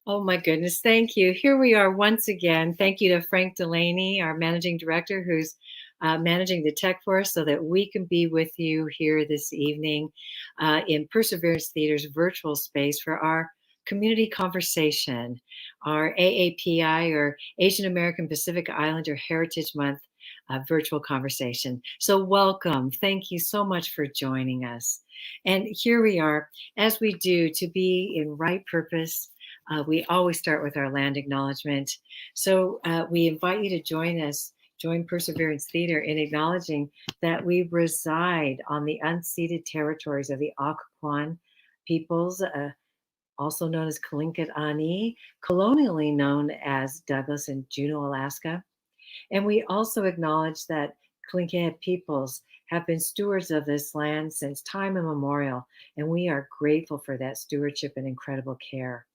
Oh my goodness, thank you. Here we are once again. Thank you to Frank Delaney, our managing director, who's managing the tech for us so that we can be with you here this evening in Perseverance Theater's virtual space for our community conversation, our AAPI or Asian American Pacific Islander Heritage Month virtual conversation. So welcome. Thank you so much for joining us. And here we are, as we do, to be in right purpose. We always start with our land acknowledgement. So we invite you to join us, join Perseverance Theater in acknowledging that we reside on the unceded territories of the Occoquan peoples, also known as Kalinkat Ani, colonially known as Douglas and Juneau, Alaska. And we also acknowledge that Tlingit peoples have been stewards of this land since time immemorial, and we are grateful for that stewardship and incredible care.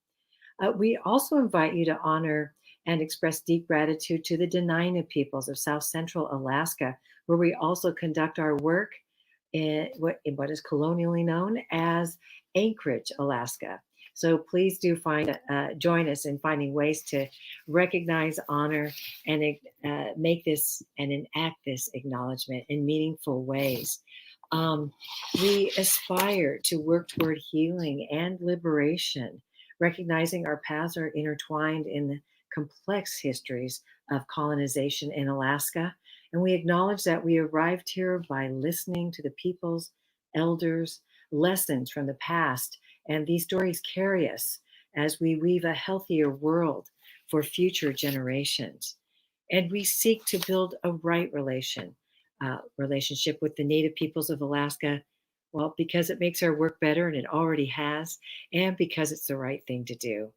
We also invite you to honor and express deep gratitude to the Dena'ina peoples of South Central Alaska, where we also conduct our work in what is colonially known as Anchorage, Alaska. So please do join us in finding ways to recognize, honor, and make this and enact this acknowledgement in meaningful ways. Um, we aspire to work toward healing and liberation, recognizing our paths are intertwined in the complex histories of colonization in Alaska. And we acknowledge that we arrived here by listening to the people's elders, lessons from the past, and these stories carry us as we weave a healthier world for future generations. And we seek to build a right relationship with the Native peoples of Alaska, well, because it makes our work better and it already has, and because it's the right thing to do.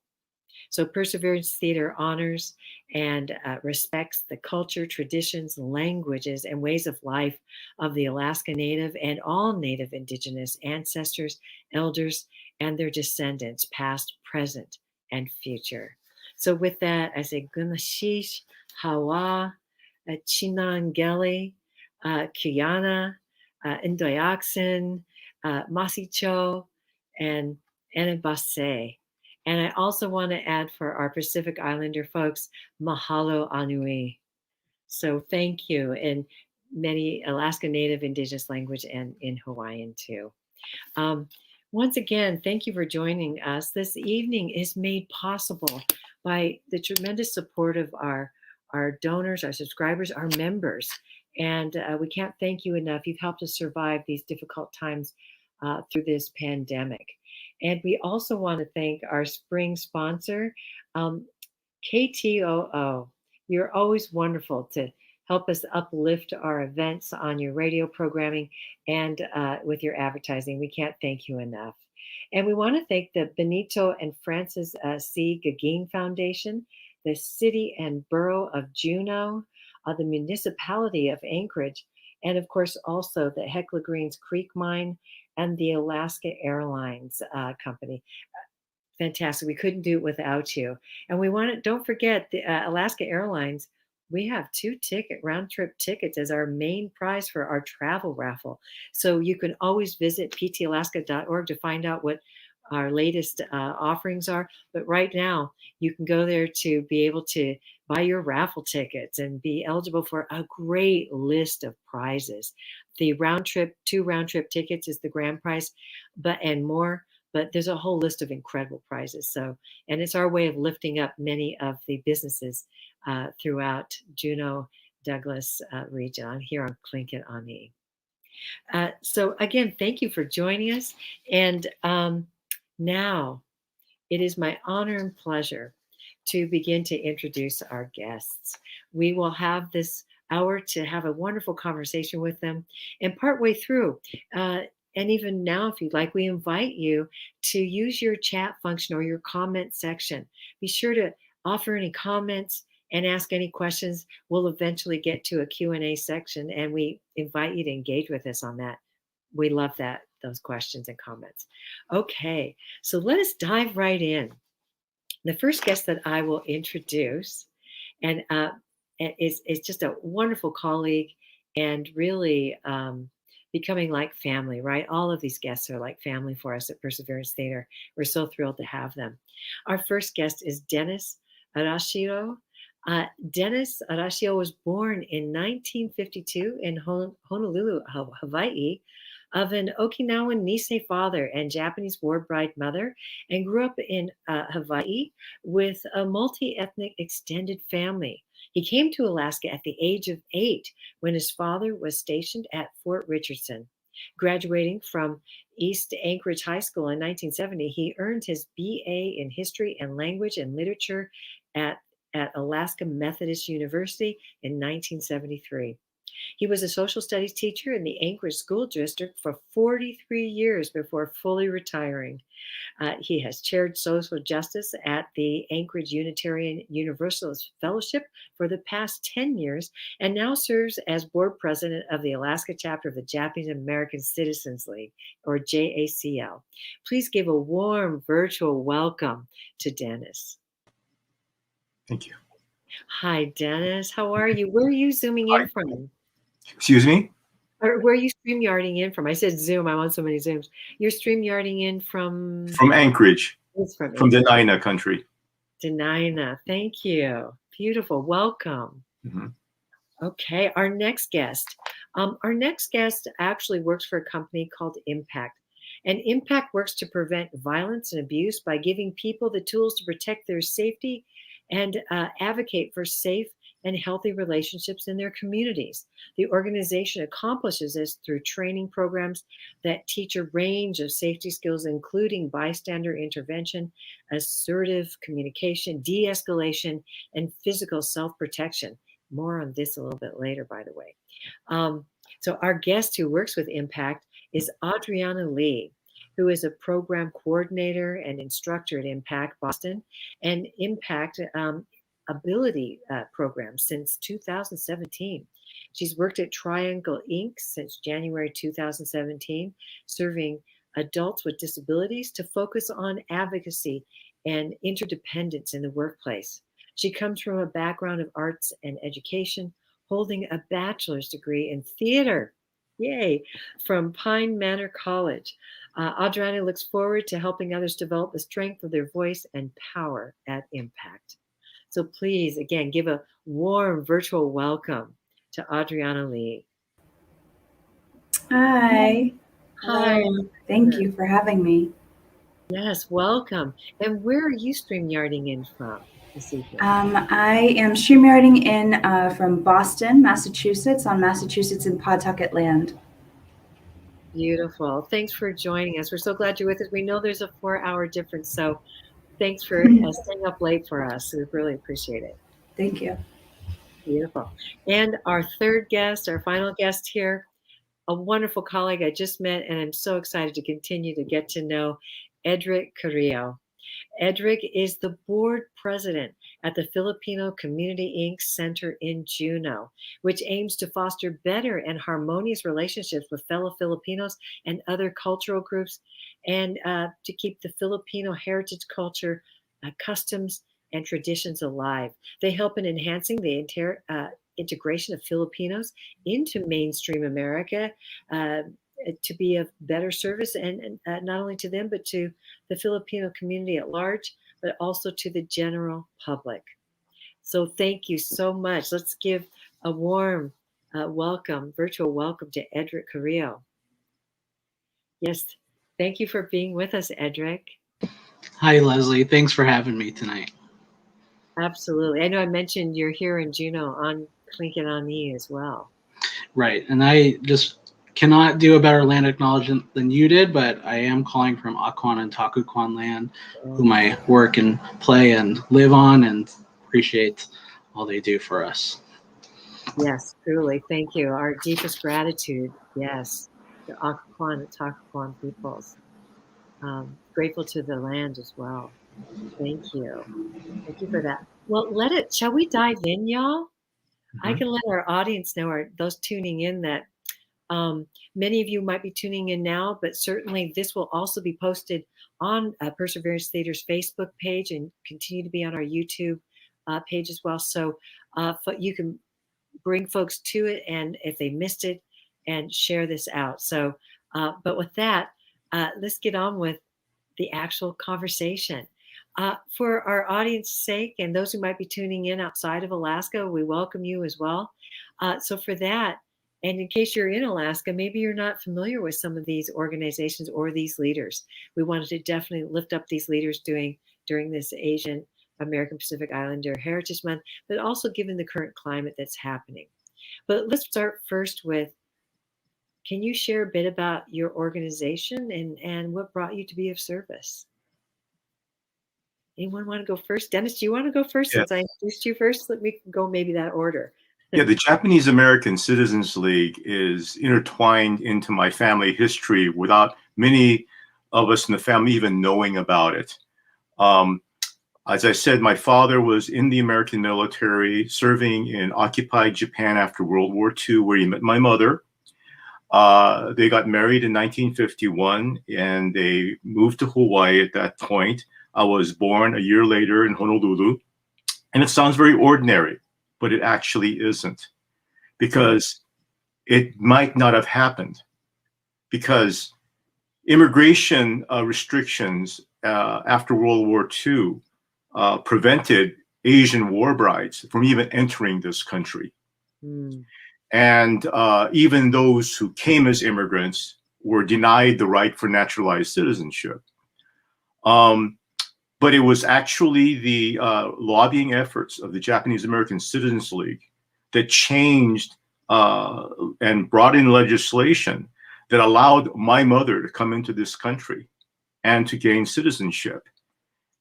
So, Perseverance Theater honors and respects the culture, traditions, languages, and ways of life of the Alaska Native and all Native Indigenous ancestors, elders, and their descendants, past, present, and future. So, with that, I say Gumashish, Hawa, Chinangeli, Kiyana, Indoyaksen, Masicho, and Anabase. And I also want to add for our Pacific Islander folks, mahalo anui. So thank you in many Alaska Native Indigenous language and in Hawaiian too. Um, Once again, thank you for joining us. This evening is made possible by the tremendous support of our donors, our subscribers, our members. And we can't thank you enough. You've helped us survive these difficult times through this pandemic. And we also want to thank our spring sponsor, um, KTOO. You're always wonderful to help us uplift our events on your radio programming and with your advertising. We can't thank you enough. And we want to thank the Benito and Francis C. Gagin Foundation, the City and Borough of Juneau, the Municipality of Anchorage, and of course also the Hecla Greens Creek Mine and the Alaska Airlines Company. Fantastic. We couldn't do it without you. And we want to, don't forget the Alaska Airlines. We have round trip tickets as our main prize for our travel raffle. So you can always visit ptalaska.org to find out what our latest offerings are. But right now, you can go there to be able to buy your raffle tickets and be eligible for a great list of prizes. The two round trip tickets is the grand prize, and more, but there's a whole list of incredible prizes. So, and it's our way of lifting up many of the businesses throughout Juneau, Douglas region here on Tlingit Ani. So again, thank you for joining us. And now it is my honor and pleasure to begin to introduce our guests. We will have this hour to have a wonderful conversation with them. And partway through, and even now, if you'd like, we invite you to use your chat function or your comment section. Be sure to offer any comments and ask any questions. We'll eventually get to a Q&A section, and we invite you to engage with us on that. We love those questions and comments. Okay, so let us dive right in. The first guest that I will introduce and is just a wonderful colleague and really becoming like family, right? All of these guests are like family for us at Perseverance Theater. We're so thrilled to have them. Our first guest is Dennis Arashiro. Dennis Arashiro was born in 1952 in Honolulu, Hawaii, of an Okinawan Nisei father and Japanese war bride mother, and grew up in Hawaii with a multi-ethnic extended family. He came to Alaska at the age of 8 when his father was stationed at Fort Richardson. Graduating from East Anchorage High School in 1970, he earned his BA in History and Language and Literature at Alaska Methodist University in 1973. He was a social studies teacher in the Anchorage School District for 43 years before fully retiring. He has chaired social justice at the Anchorage Unitarian Universalist Fellowship for the past 10 years and now serves as board president of the Alaska chapter of the Japanese American Citizens League, or JACL. Please give a warm virtual welcome to Dennis. Thank you. Hi, Dennis. How are you? Where are you Zooming in from? Excuse me? Or where are you StreamYarding in from? I said Zoom. I'm on so many Zooms. You're StreamYarding in from? From Anchorage. It's from Dena'ina country. Dena'ina. Thank you. Beautiful. Welcome. Mm-hmm. Okay. Our next guest actually works for a company called Impact. And Impact works to prevent violence and abuse by giving people the tools to protect their safety and advocate for safe and healthy relationships in their communities. The organization accomplishes this through training programs that teach a range of safety skills, including bystander intervention, assertive communication, de-escalation, and physical self-protection. More on this a little bit later, by the way. So our guest who works with Impact is Adriana Li, who is a program coordinator and instructor at Impact Boston and Impact Ability program since 2017. She's worked at Triangle Inc. since January 2017, serving adults with disabilities to focus on advocacy and interdependence in the workplace. She comes from a background of arts and education, holding a bachelor's degree in theater. Yay, from Pine Manor College. Adriana looks forward to helping others develop the strength of their voice and power at Impact. So please, again, give a warm virtual welcome to Adriana Li. Hi. Hi. Hello. Thank you for having me. Yes, welcome. And where are you StreamYarding in from this evening? I am StreamYarding in from Boston, Massachusetts, on Massachusetts and Pawtucket land. Beautiful. Thanks for joining us. We're so glad you're with us. We know there's a 4-hour difference, so thanks for staying up late for us. We really appreciate it. Thank you. Beautiful. And our third guest, our final guest here, a wonderful colleague I just met, and I'm so excited to continue to get to know, Eric Carrillo. Eric is the board president at the Filipino Community Inc. Center in Juneau, which aims to foster better and harmonious relationships with fellow Filipinos and other cultural groups, and to keep the Filipino heritage culture, customs, and traditions alive. They help in enhancing the integration of Filipinos into mainstream America, to be of better service, and not only to them, but to the Filipino community at large, but also to the general public. So thank you so much. Let's give a warm virtual welcome to Eric Carrillo. Yes, thank you for being with us, Eric. Hi, Leslie. Thanks for having me tonight. Absolutely. I know I mentioned you're here in Juneau on Clinkin on Me as well. Right. And I just cannot do a better land acknowledgement than you did, but I am calling from Akwan and Takukwan land, whom I work and play and live on, and appreciate all they do for us. Yes, truly. Thank you. Our deepest gratitude. Yes. The Akwan and Takukwan peoples. Grateful to the land as well. Thank you. Thank you for that. Well, shall we dive in, y'all? Mm-hmm. I can let our audience know, or those tuning in, that many of you might be tuning in now, but certainly this will also be posted on Perseverance Theater's Facebook page and continue to be on our YouTube page as well. So you can bring folks to it, and if they missed it, and share this out. So, but with that, let's get on with the actual conversation. For our audience's sake and those who might be tuning in outside of Alaska, we welcome you as well. So for that, and in case you're in Alaska, maybe you're not familiar with some of these organizations or these leaders. We wanted to definitely lift up these leaders during this Asian American Pacific Islander Heritage Month, but also given the current climate that's happening. But let's start first with, can you share a bit about your organization and what brought you to be of service? Anyone want to go first? Dennis, do you want to go first since I introduced you first? Let me go maybe that order. Yeah, the Japanese American Citizens League is intertwined into my family history without many of us in the family even knowing about it. As I said, my father was in the American military, serving in occupied Japan after World War II, where he met my mother. They got married in 1951, and they moved to Hawaii at that point. I was born a year later in Honolulu, and it sounds very ordinary, but it actually isn't, because it might not have happened, because immigration restrictions after World War II prevented Asian war brides from even entering this country. Mm. And even those who came as immigrants were denied the right for naturalized citizenship. But it was actually the lobbying efforts of the Japanese American Citizens League that changed and brought in legislation that allowed my mother to come into this country and to gain citizenship.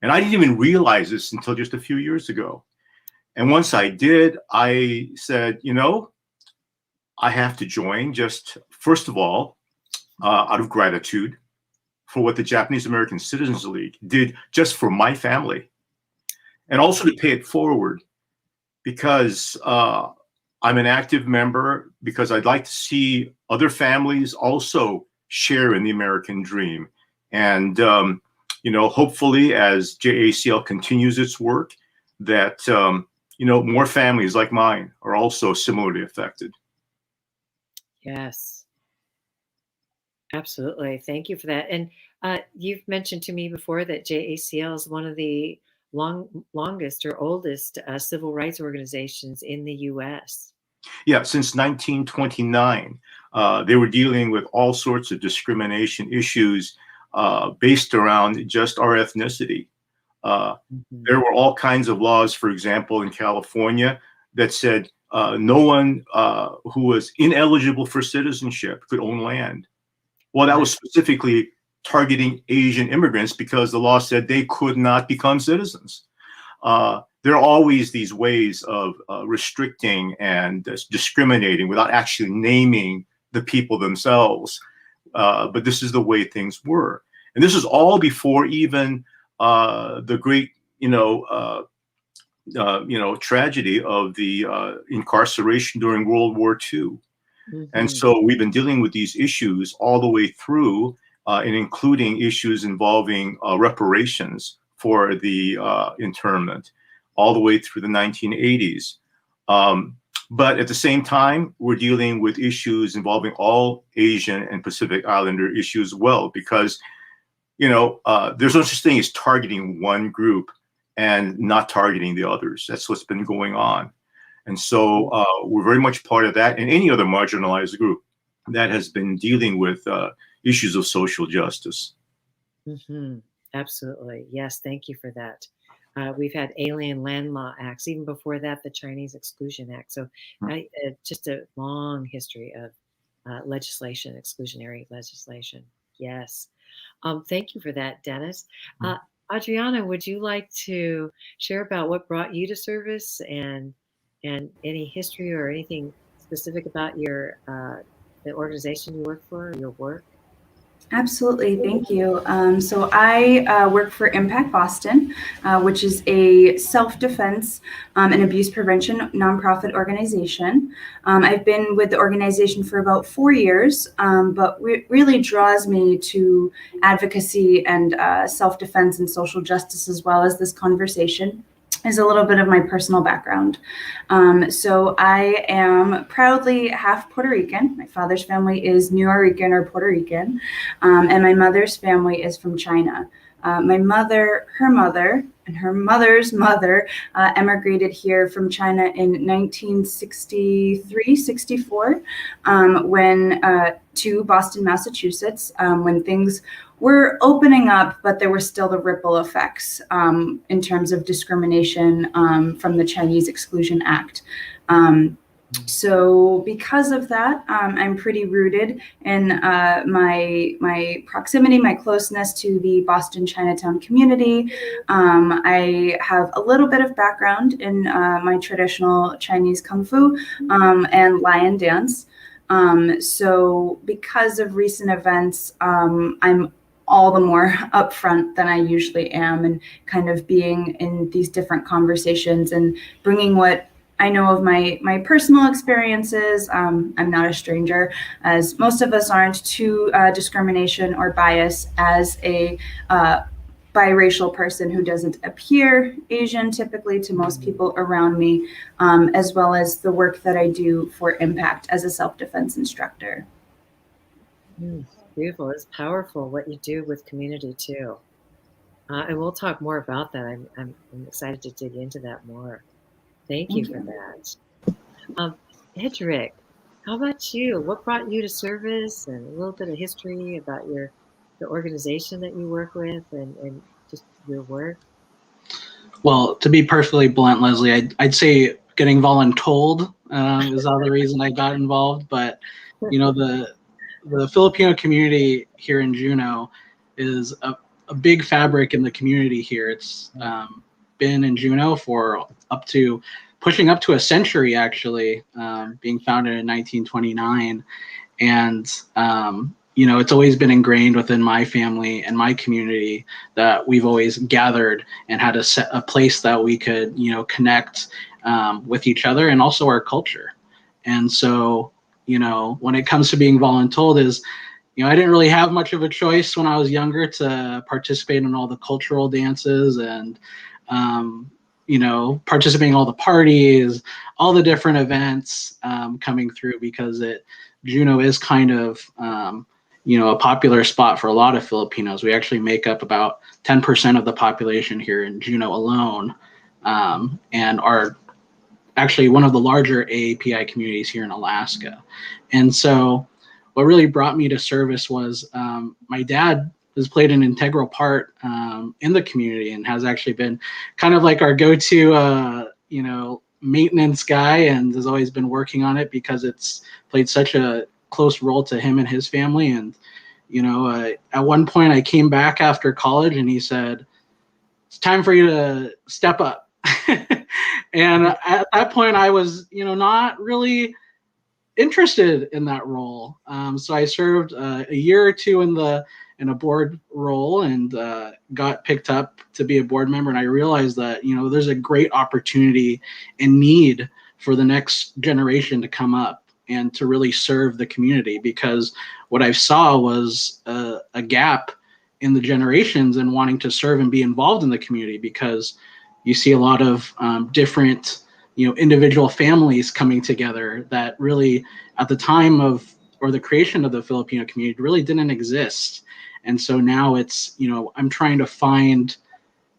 And I didn't even realize this until just a few years ago. And once I did, I said, you know, I have to join, just first of all, out of gratitude for what the Japanese American Citizens League did just for my family, and also to pay it forward, because I'm an active member, because I'd like to see other families also share in the American dream. And, you know, hopefully as JACL continues its work, that, you know, more families like mine are also similarly affected. Yes, absolutely. Thank you for that. And you've mentioned to me before that JACL is one of the longest or oldest civil rights organizations in the U.S. Yeah, since 1929, they were dealing with all sorts of discrimination issues based around just our ethnicity. There were all kinds of laws, for example, in California that said no one who was ineligible for citizenship could own land. Well, that was specifically targeting Asian immigrants because the law said they could not become citizens. There are always these ways of restricting and discriminating without actually naming the people themselves. But this is the way things were. And this is all before even the great, tragedy of the incarceration during World War II. Mm-hmm. And so we've been dealing with these issues all the way through, and including issues involving reparations for the internment, all the way through the 1980s. But at the same time, we're dealing with issues involving all Asian and Pacific Islander issues as well, because, there's no such thing as targeting one group and not targeting the others. That's what's been going on. And so we're very much part of that, and any other marginalized group that has been dealing with issues of social justice. Mm-hmm. Absolutely. Yes, thank you for that. We've had Alien Land Law Acts, even before that, the Chinese Exclusion Act. So just a long history of legislation, exclusionary legislation. Yes. Thank you for that, Dennis. Adriana, would you like to share about what brought you to service and any history or anything specific about your the organization you work for, or your work? Absolutely, thank you. So I work for Impact Boston, which is a self-defense and abuse prevention nonprofit organization. I've been with the organization for about 4 years, but what really draws me to advocacy and self-defense and social justice, as well as this conversation, is a little bit of my personal background. So I am proudly half Puerto Rican. My father's family is Nuyorican or Puerto Rican, and my mother's family is from China. My mother, her mother, and her mother's mother emigrated here from China in 1963, 64, to Boston, Massachusetts, when things were opening up, but there were still the ripple effects in terms of discrimination from the Chinese Exclusion Act. So because of that, I'm pretty rooted in my proximity, my closeness to the Boston Chinatown community. I have a little bit of background in my traditional Chinese Kung Fu and lion dance. So because of recent events, I'm all the more upfront than I usually am, and kind of being in these different conversations and bringing what I know of my personal experiences. I'm not a stranger, as most of us aren't, to discrimination or bias as a biracial person who doesn't appear Asian typically to most people around me, as well as the work that I do for Impact as a self-defense instructor. Beautiful. It's powerful what you do with community too. And we'll talk more about that. I'm excited to dig into that more. Thank you for that. Edric, how about you? What brought you to service, and a little bit of history about the organization that you work with and just your work? Well, to be perfectly blunt, Leslie, I'd say getting voluntold is the other reason I got involved. But, you know, the Filipino community here in Juneau is a big fabric in the community here. It's been in Juneau for pushing up to a century, actually, being founded in 1929. And, you know, it's always been ingrained within my family and my community that we've always gathered and had a place that we could, you know, connect with each other and also our culture. And so, you know, when it comes to being voluntold you know, I didn't really have much of a choice when I was younger to participate in all the cultural dances and, you know, participating in all the parties, all the different events coming through, because Juneau is kind of, you know, a popular spot for a lot of Filipinos. We actually make up about 10% of the population here in Juneau alone, and are actually one of the larger AAPI communities here in Alaska. And so what really brought me to service was my dad has played an integral part in the community and has actually been kind of like our go-to, you know, maintenance guy, and has always been working on it because it's played such a close role to him and his family. And, you know, at one point I came back after college and he said, "It's time for you to step up." And at that point I was, you know, not really interested in that role. So I served a year or two in a board role and got picked up to be a board member. And I realized that, you know, there's a great opportunity and need for the next generation to come up and to really serve the community, because what I saw was a gap in the generations and wanting to serve and be involved in the community, because you see a lot of different, you know, individual families coming together that really at the time of, or the creation of the Filipino community, really didn't exist. And so now it's, you know, I'm trying to find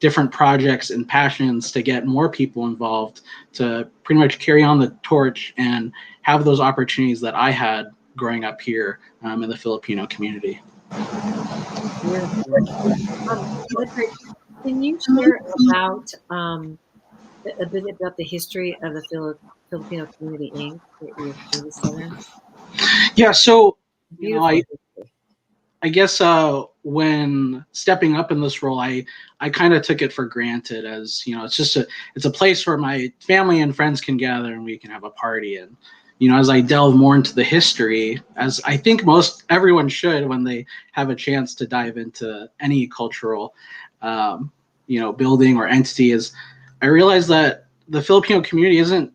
different projects and passions to get more people involved, to pretty much carry on the torch and have those opportunities that I had growing up here in the Filipino community. Can you share about a bit about the history of the Filipino Community Inc., your community center? Yeah, so, you Beautiful. know, I guess when stepping up in this role, I kind of took it for granted as, you know, it's a place where my family and friends can gather and we can have a party. And, you know, as I delve more into the history, as I think everyone should when they have a chance to dive into any cultural, you know, building or entity, is I realized that the Filipino community isn't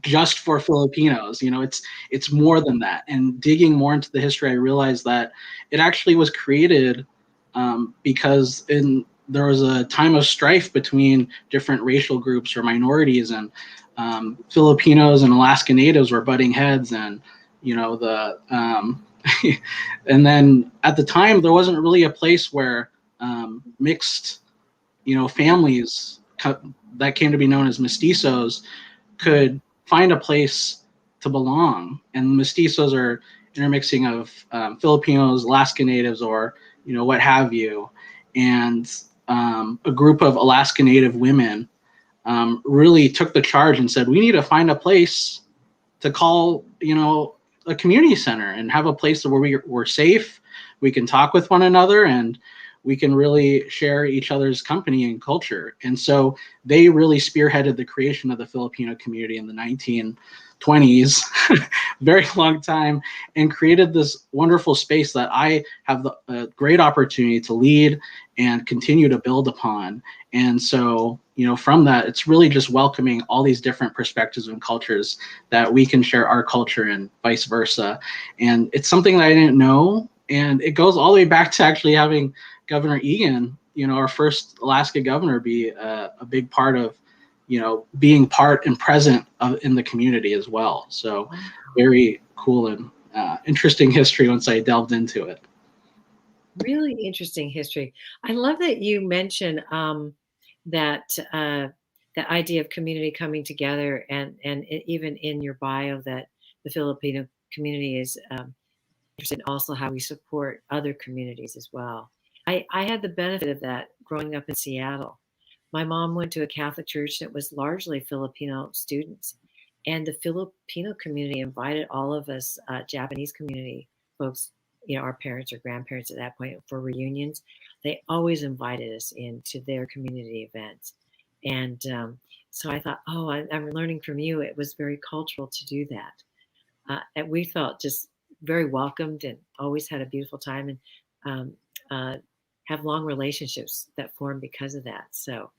just for Filipinos. You know, it's more than that. And digging more into the history, I realized that it actually was created because in there was a time of strife between different racial groups or minorities, and Filipinos and Alaska Natives were butting heads, and and then at the time there wasn't really a place where mixed families that came to be known as mestizos could find a place to belong. And mestizos are intermixing of Filipinos, Alaska Natives, or what have you. And a group of Alaska Native women really took the charge and said, we need to find a place to call a community center and have a place where we're safe, we can talk with one another, and we can really share each other's company and culture. And so they really spearheaded the creation of the Filipino community in the 1920s, very long time, and created this wonderful space that I have the great opportunity to lead and continue to build upon. And so, from that, it's really just welcoming all these different perspectives and cultures that we can share our culture and vice versa. And it's something that I didn't know. And it goes all the way back to actually having Governor Egan, our first Alaska governor, be a big part of, being part and present in the community as well. So very cool and interesting history once I delved into it. Really interesting history. I love that you mentioned that the idea of community coming together, and even in your bio that the Filipino community is interested in also how we support other communities as well. I had the benefit of that growing up in Seattle. My mom went to a Catholic church that was largely Filipino students, and the Filipino community invited all of us Japanese community folks, our parents or grandparents at that point, for reunions. They always invited us into their community events. And so I thought, I'm learning from you. It was very cultural to do that. And we felt just very welcomed and always had a beautiful time, and have long relationships that form because of that. So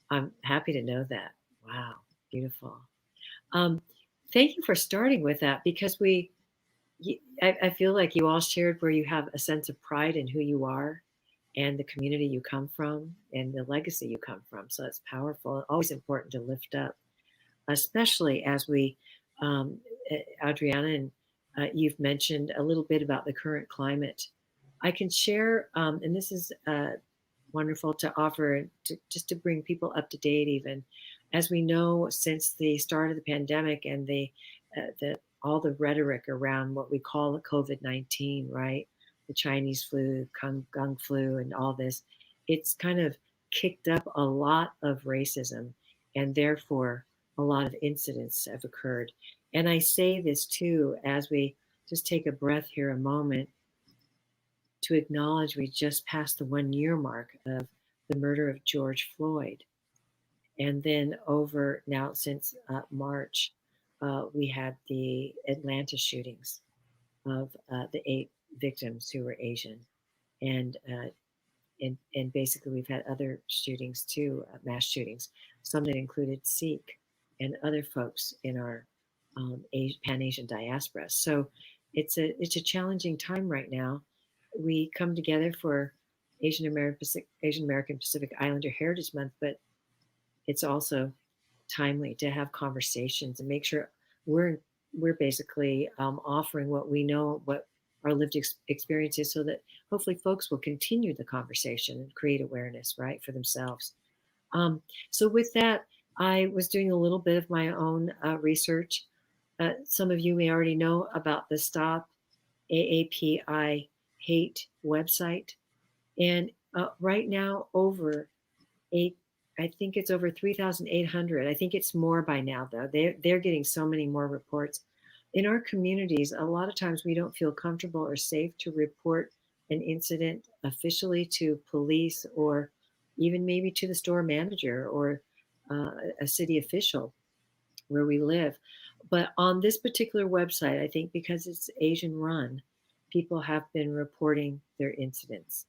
I'm happy to know that. Wow, beautiful. Thank you for starting with that, because I feel like you all shared where you have a sense of pride in who you are and the community you come from and the legacy you come from. So it's powerful, always important to lift up, especially as we, Adriana, and you've mentioned a little bit about the current climate. I can share, and this is wonderful to offer, just to bring people up to date. Even as we know, since the start of the pandemic and all the rhetoric around what we call the COVID-19, right? The Chinese flu, Kung flu, and all this, it's kind of kicked up a lot of racism, and therefore a lot of incidents have occurred. And I say this too, as we just take a breath here a moment, to acknowledge we just passed the 1 year mark of the murder of George Floyd. And then over now, since March, we had the Atlanta shootings of the 8 victims who were Asian. And basically we've had other shootings too, mass shootings, some that included Sikh and other folks in our Pan-Asian diaspora. So it's a challenging time right now. We come together for Asian American Pacific Islander Heritage Month, but it's also timely to have conversations and make sure we're basically offering what we know, what our lived experiences, so that hopefully folks will continue the conversation and create awareness, right, for themselves. So with that, I was doing a little bit of my own research. Some of you may already know about the Stop AAPI Hate website. And right now, I think it's over 3,800. I think it's more by now, though. They're getting so many more reports. In our communities, a lot of times we don't feel comfortable or safe to report an incident officially to police, or even maybe to the store manager or a city official where we live. But on this particular website, I think because it's Asian run, people have been reporting their incidents.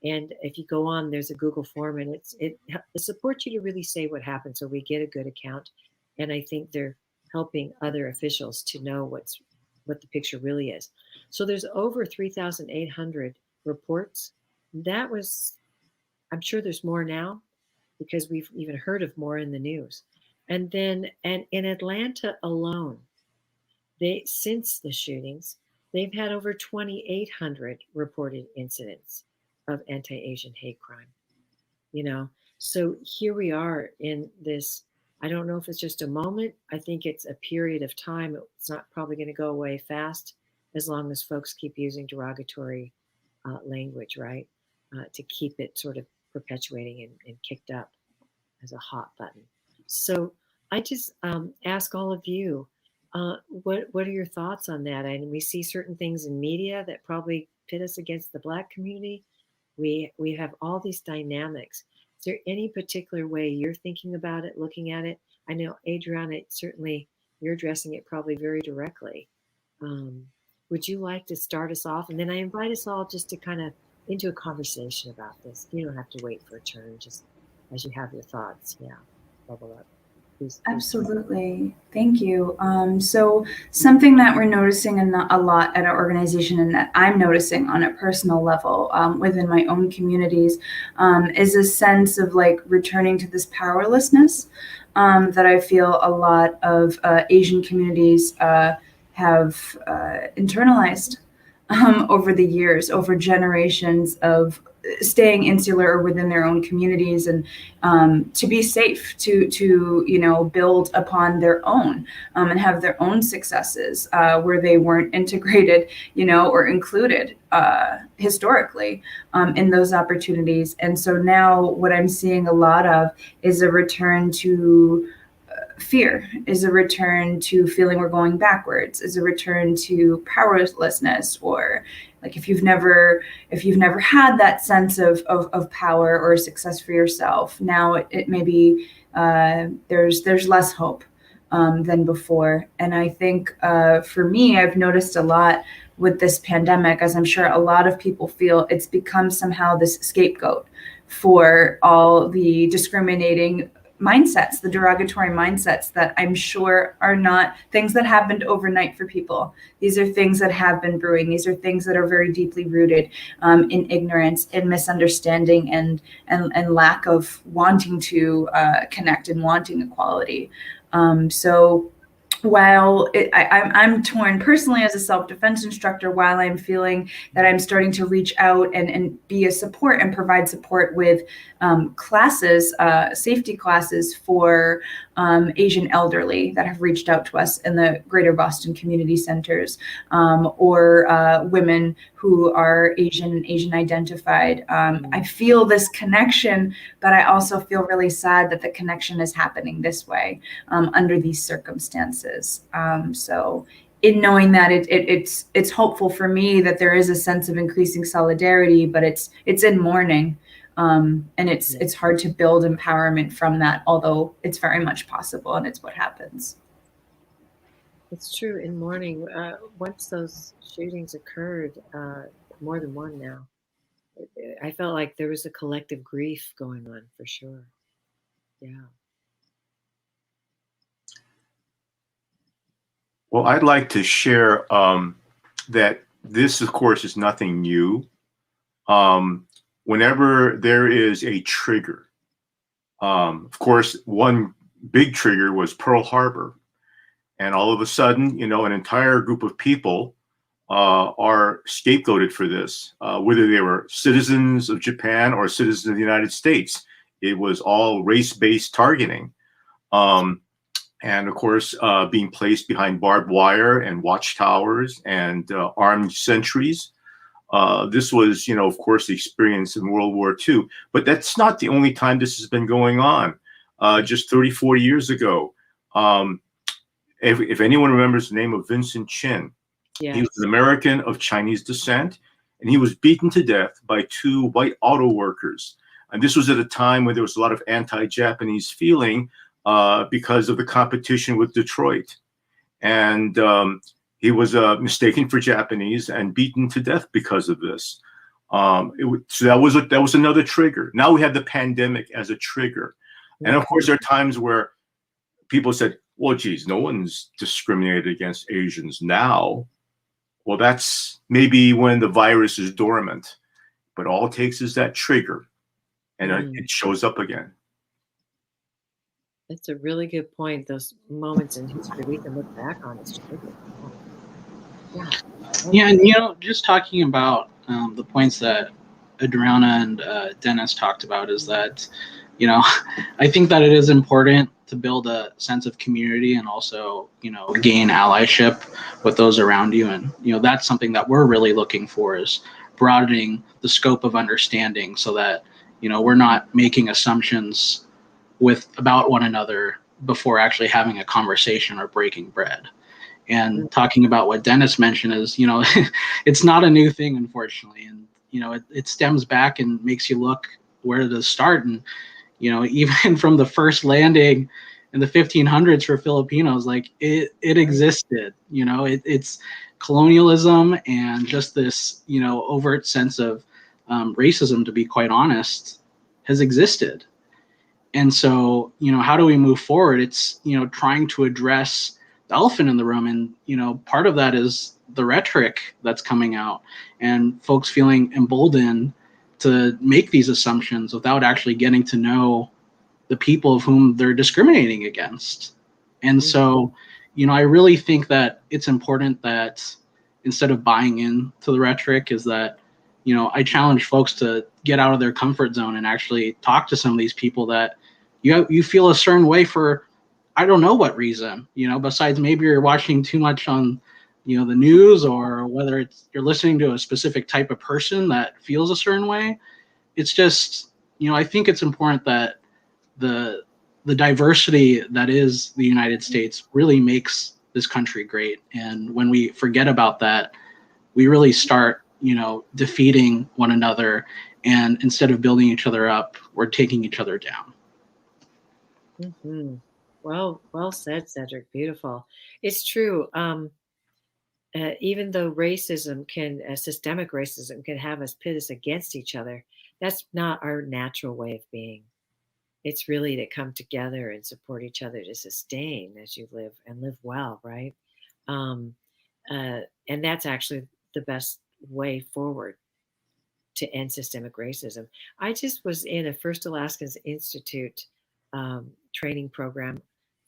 And if you go on, there's a Google form, and it supports you to really say what happened, so we get a good account. And I think they're helping other officials to know what the picture really is. So there's over 3,800 reports. That was I'm sure there's more now because we've even heard of more in the news. And then, and in Atlanta alone, since the shootings, they've had over 2,800 reported incidents of anti-Asian hate crime. So here we are in this. I don't know if it's just a moment. I think it's a period of time. It's not probably going to go away fast as long as folks keep using derogatory language, right? To keep it sort of perpetuating and kicked up as a hot button. So I just ask all of you, what are your thoughts on that? And we see certain things in media that probably pit us against the Black community. We have all these dynamics. Is there any particular way you're thinking about it, looking at it? I know, Adriana, certainly you're addressing it probably very directly. Would you like to start us off? And then I invite us all just to kind of into a conversation about this. You don't have to wait for a turn, just as you have your thoughts. Yeah, bubble up. Please. Absolutely. Thank you. So something that we're noticing a lot at our organization, and that I'm noticing on a personal level within my own communities, is a sense of like returning to this powerlessness that I feel a lot of Asian communities have internalized over the years, over generations of staying insular or within their own communities, and to be safe, to build upon their own and have their own successes where they weren't integrated, or included historically in those opportunities. And so now what I'm seeing a lot of is a return to fear, is a return to feeling we're going backwards, is a return to powerlessness, or like if you've never had that sense of power or success for yourself, now it may be there's less hope than before. And I think for me, I've noticed a lot with this pandemic, as I'm sure a lot of people feel, it's become somehow this scapegoat for all the discriminating mindsets, the derogatory mindsets that I'm sure are not things that happened overnight for people. These are things that have been brewing. These are things that are very deeply rooted in ignorance, in misunderstanding, and lack of wanting to connect and wanting equality. So while I'm torn personally as a self-defense instructor, while I'm feeling that I'm starting to reach out and be a support and provide support with classes, safety classes for Asian elderly that have reached out to us in the Greater Boston Community Centers, or women who are Asian and Asian identified. I feel this connection, but I also feel really sad that the connection is happening this way under these circumstances. So in knowing that it's hopeful for me that there is a sense of increasing solidarity, but it's in mourning. And it's hard to build empowerment from that, although it's very much possible, and it's what happens. It's true. In mourning, once those shootings occurred, more than one now, I felt like there was a collective grief going on for sure. Yeah. Well, I'd like to share that this, of course, is nothing new. Whenever there is a trigger, of course, one big trigger was Pearl Harbor. And all of a sudden, an entire group of people are scapegoated for this, whether they were citizens of Japan or citizens of the United States. It was all race-based targeting. And of course, being placed behind barbed wire and watchtowers and armed sentries. This was, of course, the experience in World War II. But that's not the only time this has been going on. Just 30, 40 years ago, if anyone remembers the name of Vincent Chin, yes. He was an American of Chinese descent, and he was beaten to death by two white auto workers. And this was at a time when there was a lot of anti-Japanese feeling because of the competition with Detroit. And he was mistaken for Japanese and beaten to death because of this. So that was another trigger. Now we have the pandemic as a trigger. And of course, there are times where people said, well, geez, no one's discriminated against Asians now. Well, that's maybe when the virus is dormant. But all it takes is that trigger. and Mm. it shows up again. That's a really good point. Those moments in history we can look back on as triggers. Yeah. Yeah, and just talking about the points that Adriana and Dennis talked about is that, I think that it is important to build a sense of community and also, gain allyship with those around you. And, that's something that we're really looking for, is broadening the scope of understanding so that, we're not making assumptions about one another before actually having a conversation or breaking bread. And talking about what Dennis mentioned is, it's not a new thing, unfortunately. And, it stems back and makes you look where to start. And, even from the first landing in the 1500s for Filipinos, like it existed, it's colonialism and just this, overt sense of racism, to be quite honest, has existed. And so, how do we move forward? It's, trying to address the elephant in the room. And, part of that is the rhetoric that's coming out and folks feeling emboldened to make these assumptions without actually getting to know the people of whom they're discriminating against. And so, I really think that it's important that instead of buying into the rhetoric, is that, I challenge folks to get out of their comfort zone and actually talk to some of these people that you feel a certain way for, I don't know what reason, besides maybe you're watching too much on, the news, or whether it's you're listening to a specific type of person that feels a certain way. It's just, I think it's important that the diversity that is the United States really makes this country great. And when we forget about that, we really start, defeating one another. And instead of building each other up, we're taking each other down. Mm-hmm. Well said, Cedric. Beautiful. It's true. Even though systemic racism can have us pit us against each other, that's not our natural way of being. It's really to come together and support each other to sustain as you live and live well, right? Um, and that's actually the best way forward to end systemic racism. I just was in a First Alaskans Institute training program.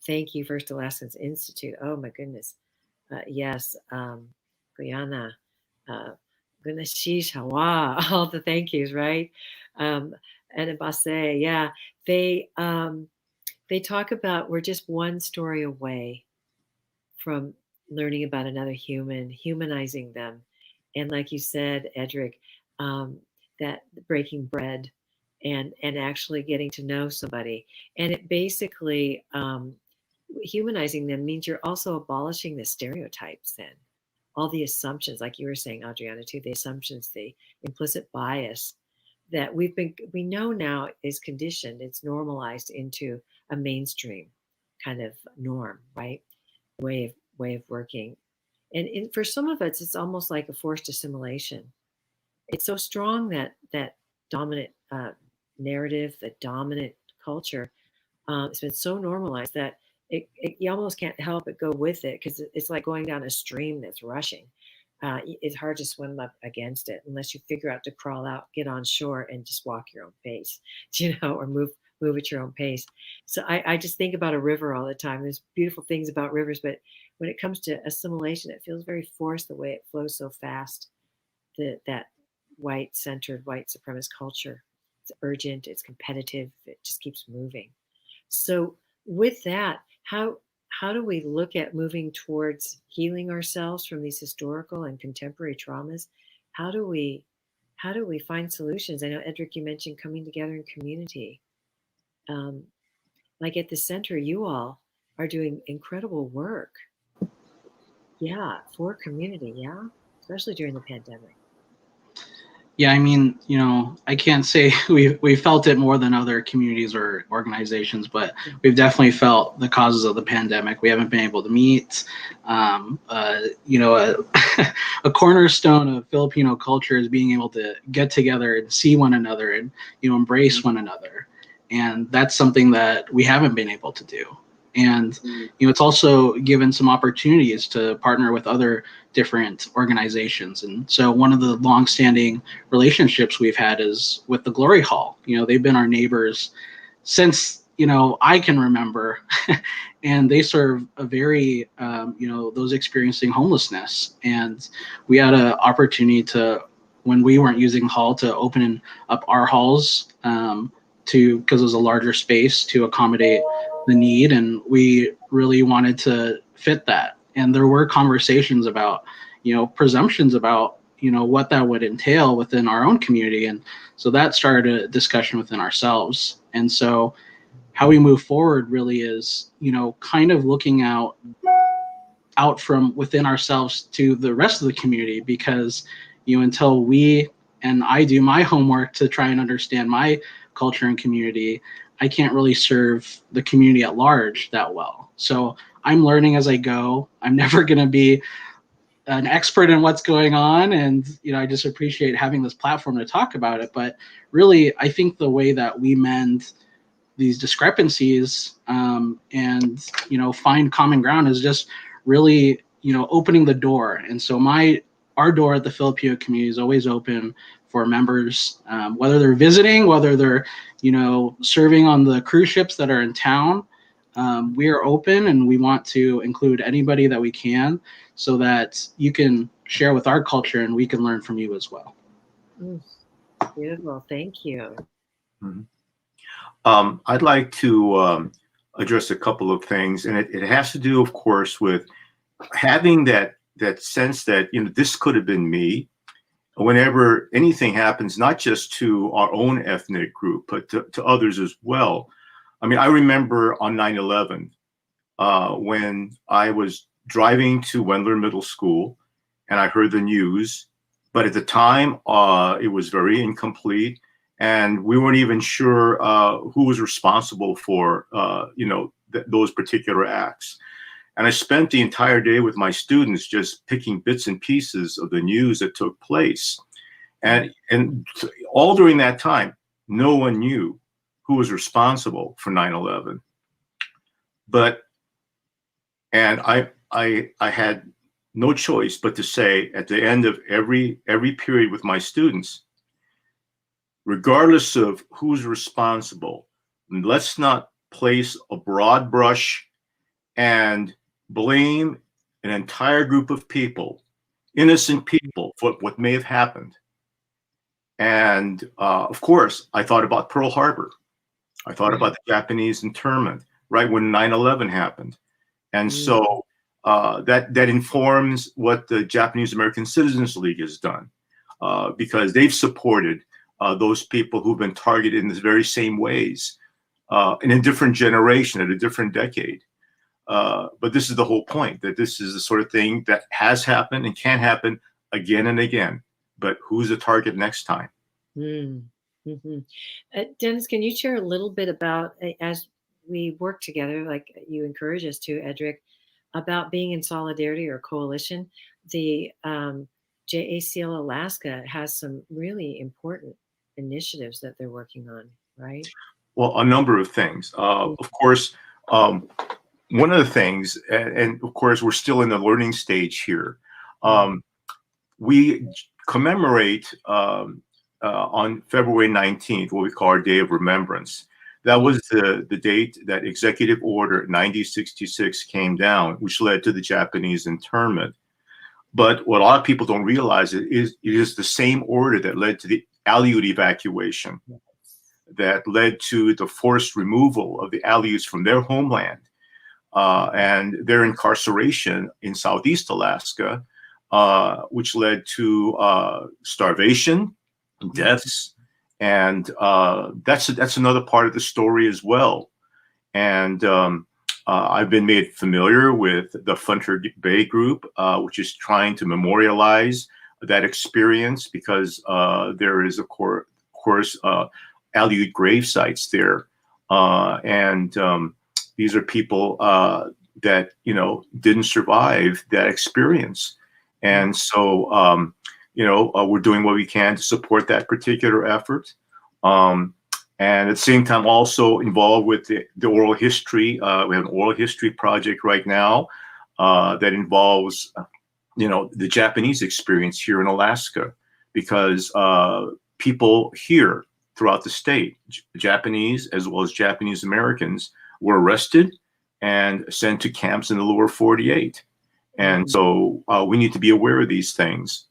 Thank you, First Alaskans Institute. Oh my goodness. Yes, Guyana, goodness, sheesh, Hawa, all the thank yous, right? And Basse, yeah, they talk about we're just one story away from learning about another human, humanizing them, and like you said, Edric, um, that breaking bread and actually getting to know somebody, and it basically humanizing them means you're also abolishing the stereotypes. Then all the assumptions, like you were saying, Adriana, too, the assumptions, the implicit bias that we know now is conditioned, it's normalized into a mainstream kind of norm, right? Way of working. And for some of us, it's almost like a forced assimilation. It's so strong that dominant narrative, the dominant culture, it's been so normalized that you almost can't help but go with it, because it's like going down a stream that's rushing. It's hard to swim up against it unless you figure out to crawl out, get on shore, and just walk your own pace, or move at your own pace. So I just think about a river all the time. There's beautiful things about rivers, but when it comes to assimilation, it feels very forced the way it flows so fast. That white-centered, white supremacist culture. It's urgent, it's competitive, it just keeps moving. So with that, how do we look at moving towards healing ourselves from these historical and contemporary traumas? How do we find solutions? I know, Edric, you mentioned coming together in community. Like at the center, you all are doing incredible work. Yeah, for community. Yeah, especially during the pandemic. Yeah, I mean, I can't say we felt it more than other communities or organizations, but we've definitely felt the causes of the pandemic. We haven't been able to meet. A cornerstone of Filipino culture is being able to get together and see one another and, embrace one another. And that's something that we haven't been able to do. And it's also given some opportunities to partner with other different organizations. And so one of the longstanding relationships we've had is with the Glory Hall. They've been our neighbors since I can remember, and they serve a very those experiencing homelessness. And we had an opportunity to, when we weren't using the hall, to open up our halls because it was a larger space to accommodate the need, and we really wanted to fit that. And there were conversations about presumptions about what that would entail within our own community, and so that started a discussion within ourselves. And so how we move forward really is kind of looking out from within ourselves to the rest of the community, because until I do my homework to try and understand my culture and community, I can't really serve the community at large that well. So I'm learning as I go. I'm never going to be an expert in what's going on, and I just appreciate having this platform to talk about it. But really, I think the way that we mend these discrepancies and find common ground is just really opening the door. And so our door at the Filipino community is always open for members, whether they're visiting, whether they're serving on the cruise ships that are in town. We are open, and we want to include anybody that we can, so that you can share with our culture and we can learn from you as well. Beautiful. Thank you. Mm-hmm. I'd like to address a couple of things, and it has to do, of course, with having that sense that this could have been me. Whenever anything happens, not just to our own ethnic group, but to others as well. I mean, I remember on 9/11 when I was driving to Wendler Middle School, and I heard the news, but at the time it was very incomplete, and we weren't even sure who was responsible for those particular acts. And I spent the entire day with my students just picking bits and pieces of the news that took place. And all during that time, no one knew who was responsible for 9/11. And I had no choice but to say at the end of every period with my students, regardless of who's responsible, let's not place a broad brush and blame an entire group of people, innocent people, for what may have happened. And of course, I thought about Pearl Harbor. I thought about the Japanese internment right when 9/11 happened. And so that informs what the Japanese American Citizens League has done, because they've supported those people who've been targeted in the very same ways in a different generation, at a different decade. But this is the whole point, that this is the sort of thing that has happened and can happen again and again. But who's the target next time? Mm-hmm. Dennis, can you share a little bit about, as we work together, like you encourage us to, Edric, about being in solidarity or coalition? The JACL Alaska has some really important initiatives that they're working on, right? Well, a number of things. Of course, one of the things, and of course, we're still in the learning stage here. We commemorate on February 19th, what we call our Day of Remembrance. That was the date that Executive Order 9066 came down, which led to the Japanese internment. But what a lot of people don't realize is it is the same order that led to the Aleut evacuation, that led to the forced removal of the Aleuts from their homeland and their incarceration in Southeast Alaska, which led to starvation, deaths, and that's another part of the story as well. And I've been made familiar with the Funter Bay group, which is trying to memorialize that experience, because there is, of course, Aleut grave sites there, and these are people that didn't survive that experience, and so we're doing what we can to support that particular effort. and at the same time also involved with the oral history. We have an oral history project right now that involves, the Japanese experience here in Alaska, because people here throughout the state, Japanese as well as Japanese Americans, were arrested and sent to camps in the lower 48. And so we need to be aware of these things.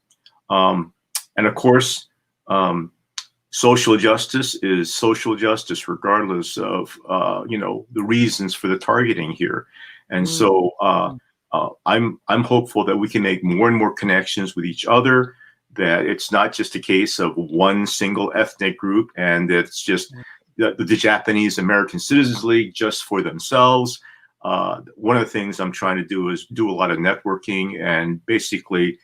And of course, social justice is social justice, regardless of, the reasons for the targeting here. And so I'm hopeful that we can make more and more connections with each other, that it's not just a case of one single ethnic group, and it's just the Japanese American Citizens League just for themselves. One of the things I'm trying to do is do a lot of networking and basically,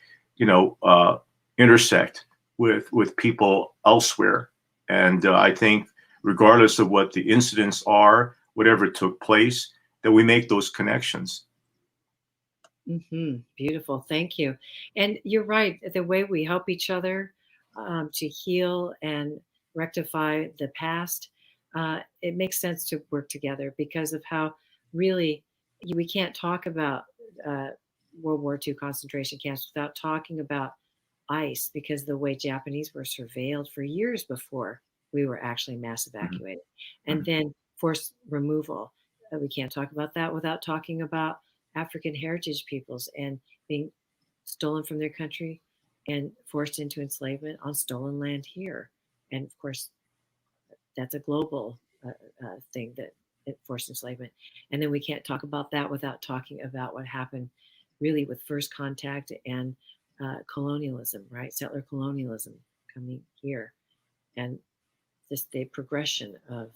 intersect with people elsewhere. And I think regardless of what the incidents are, whatever took place, that we make those connections. Beautiful. Thank you. And you're right. The way we help each other to heal and rectify the past, it makes sense to work together because of how really we can't talk about World War II concentration camps without talking about ICE, because the way Japanese were surveilled for years before we were actually mass evacuated, and then forced removal. We can't talk about that without talking about African heritage peoples and being stolen from their country and forced into enslavement on stolen land here. And of course, that's a global thing, that forced enslavement. And then we can't talk about that without talking about what happened really with first contact and colonialism, right? Settler colonialism coming here, and just the progression of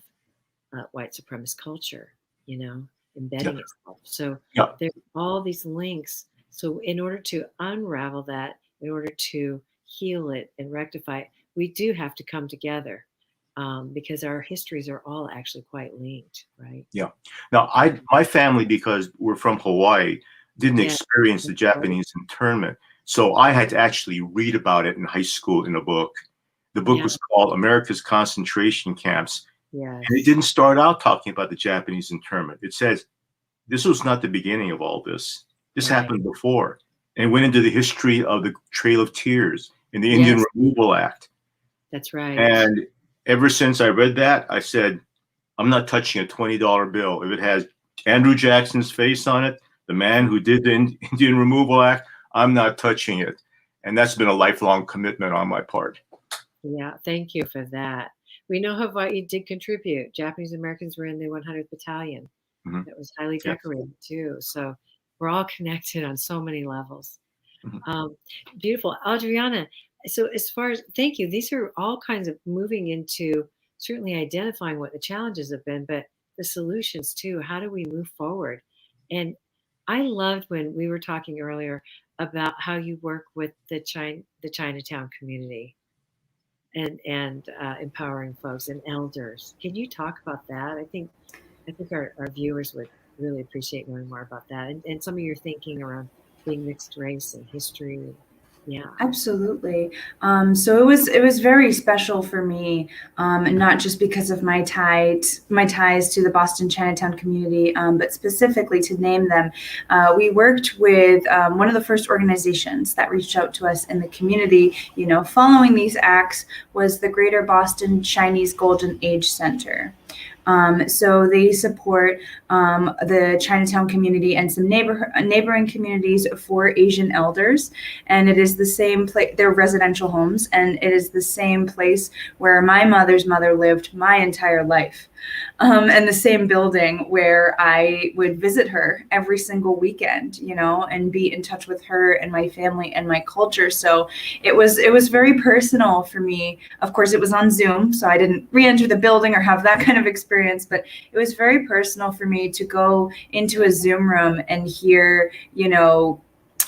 white supremacist culture, embedding itself. So there's all these links. So in order to unravel that, in order to heal it and rectify it, we do have to come together because our histories are all actually quite linked, right? Yeah. Now, my family, because we're from Hawaii, didn't experience the Japanese internment. So I had to actually read about it in high school in a book. The book was called America's Concentration Camps. Yes. And it didn't start out talking about the Japanese internment. It says this was not the beginning of all this. This happened before, and went into the history of the Trail of Tears and the Indian Removal Act. That's right. And ever since I read that, I said, I'm not touching a $20 bill. If it has Andrew Jackson's face on it, the man who did the Indian Removal Act, I'm not touching it. And that's been a lifelong commitment on my part. Yeah, thank you for that. We know Hawaii did contribute. Japanese Americans were in the 100th Battalion. That was highly decorated too. So we're all connected on so many levels. Beautiful. Adriana, so as far as, thank you. These are all kinds of moving into certainly identifying what the challenges have been, but the solutions too. How do we move forward? And I loved when we were talking earlier about how you work with the Chinatown community and empowering folks and elders. Can you talk about that? I think our viewers would really appreciate knowing more about that and some of your thinking around being mixed race and history. Yeah, absolutely. So it was very special for me, and not just because of my ties to the Boston Chinatown community, but specifically to name them. We worked with one of the first organizations that reached out to us in the community, following these acts, was the Greater Boston Chinese Golden Age Center. So they support the Chinatown community and some neighboring communities for Asian elders. And it is the same place, they're residential homes, and it is the same place where my mother's mother lived my entire life. And the same building where I would visit her every single weekend, and be in touch with her and my family and my culture. So it was very personal for me. Of course, it was on Zoom, so I didn't re-enter the building or have that kind of experience, but it was very personal for me to go into a Zoom room and hear,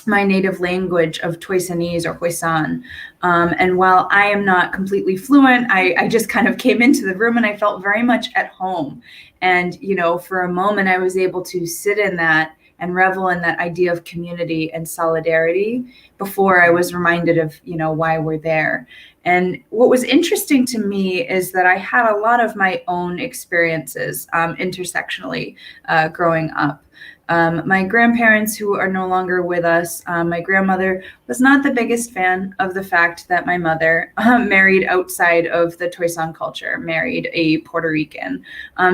my native language of Toisanese or Khoisan. And while I am not completely fluent, I just kind of came into the room and I felt very much at home. And, for a moment, I was able to sit in that and revel in that idea of community and solidarity before I was reminded of, why we're there. And what was interesting to me is that I had a lot of my own experiences intersectionally growing up. My grandparents, who are no longer with us, my grandmother was not the biggest fan of the fact that my mother married outside of the Toisan culture, married a Puerto Rican.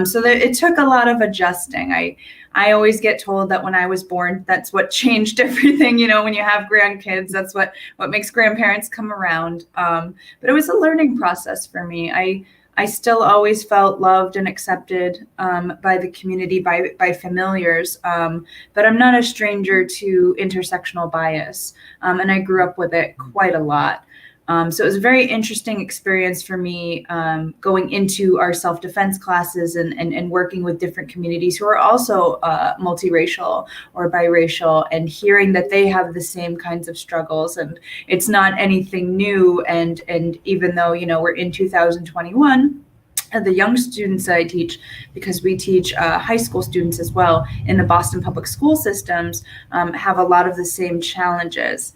So it took a lot of adjusting. I always get told that when I was born, that's what changed everything. You know, when you have grandkids, that's what makes grandparents come around. But it was a learning process for me. I still always felt loved and accepted by the community, by familiars, but I'm not a stranger to intersectional bias, and I grew up with it quite a lot. So it was a very interesting experience for me going into our self-defense classes and working with different communities who are also multiracial or biracial, and hearing that they have the same kinds of struggles, and it's not anything new. And even though, you know, we're in 2021, the young students that I teach, because we teach high school students as well in the Boston public school systems, have a lot of the same challenges.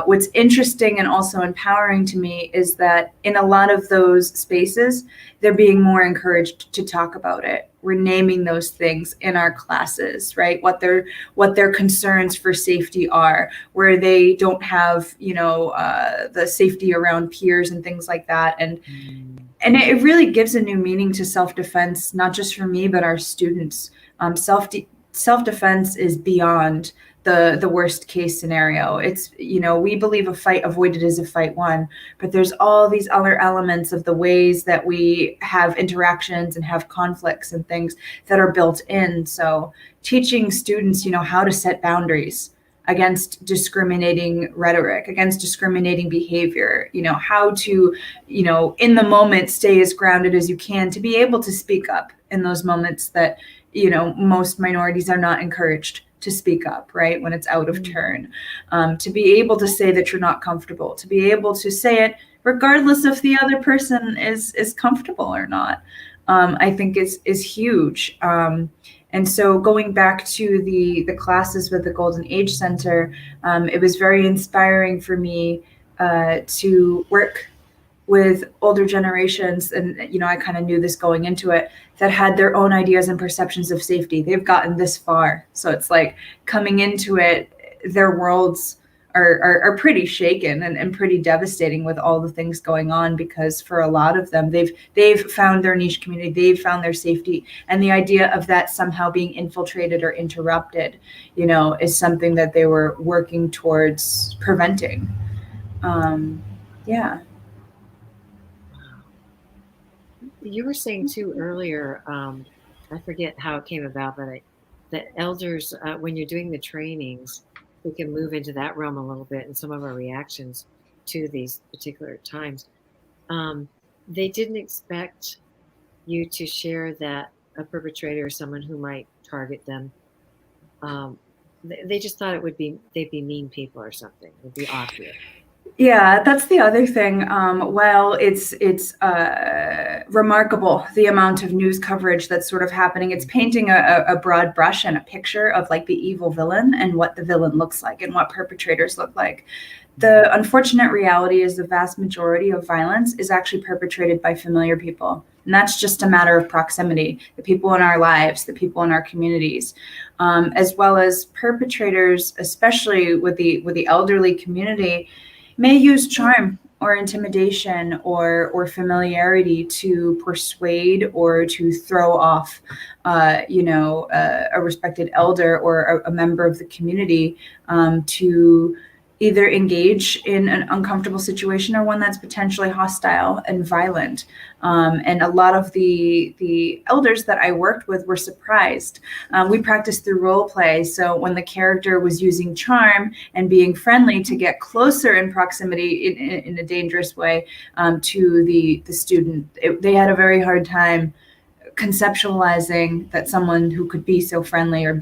What's interesting and also empowering to me is that in a lot of those spaces, they're being more encouraged to talk about it. We're naming those things in our classes, right? What their concerns for safety are, where they don't have, you know, the safety around peers and things like that. And it really gives a new meaning to self-defense, not just for me, but our students. Self-defense is beyond the worst case scenario. It's, you know, we believe a fight avoided is a fight won, but there's all these other elements of the ways that we have interactions and have conflicts and things that are built in. So teaching students, you know, how to set boundaries against discriminating rhetoric, against discriminating behavior, you know, how to, you know, in the moment, stay as grounded as you can to be able to speak up in those moments that, you know, most minorities are not encouraged to speak up, right? When it's out of turn, to be able to say that you're not comfortable, to be able to say it regardless if the other person is comfortable or not, I think is huge. And so going back to the classes with the Golden Age Center, it was very inspiring for me to work with older generations. And, you know, I kind of knew this going into it, that had their own ideas and perceptions of safety. They've gotten this far. So it's like coming into it, their worlds are pretty shaken and pretty devastating with all the things going on, because for a lot of them, they've found their niche community, they've found their safety, and the idea of that somehow being infiltrated or interrupted, you know, is something that they were working towards preventing. Yeah. You were saying too earlier, I forget how it came about, but that elders, when you're doing the trainings, we can move into that realm a little bit, and some of our reactions to these particular times. They didn't expect you to share that a perpetrator or someone who might target them, they just thought they'd be mean people or something. It'd be obvious. Yeah, that's the other thing. Well, it's remarkable the amount of news coverage that's sort of happening. It's painting a broad brush and a picture of like the evil villain and what the villain looks like and what perpetrators look like. The unfortunate reality is the vast majority of violence is actually perpetrated by familiar people. And that's just a matter of proximity, the people in our lives, the people in our communities, as well as perpetrators, especially with the elderly community, may use charm or intimidation or familiarity to persuade or to throw off, a respected elder or a member of the community to either engage in an uncomfortable situation or one that's potentially hostile and violent. And a lot of the elders that I worked with were surprised. We practiced through role play. So when the character was using charm and being friendly to get closer in proximity in a dangerous way to the student, they had a very hard time conceptualizing that someone who could be so friendly or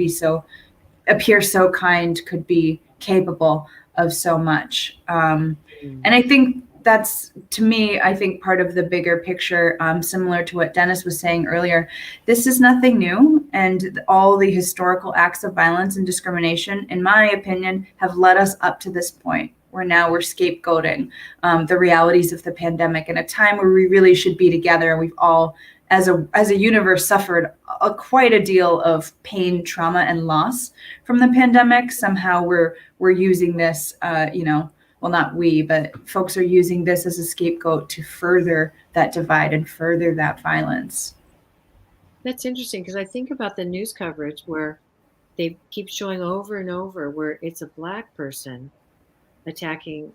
appear so kind could be capable of so much. And I think that's, to me, I think part of the bigger picture, similar to what Dennis was saying earlier. This is nothing new, and all the historical acts of violence and discrimination, in my opinion, have led us up to this point where now we're scapegoating the realities of the pandemic in a time where we really should be together. And we've all, as a universe, suffered quite a deal of pain, trauma, and loss from the pandemic. Somehow we're using this, well, not we, but folks are using this as a scapegoat to further that divide and further that violence. That's interesting, because I think about the news coverage where they keep showing over and over where it's a Black person attacking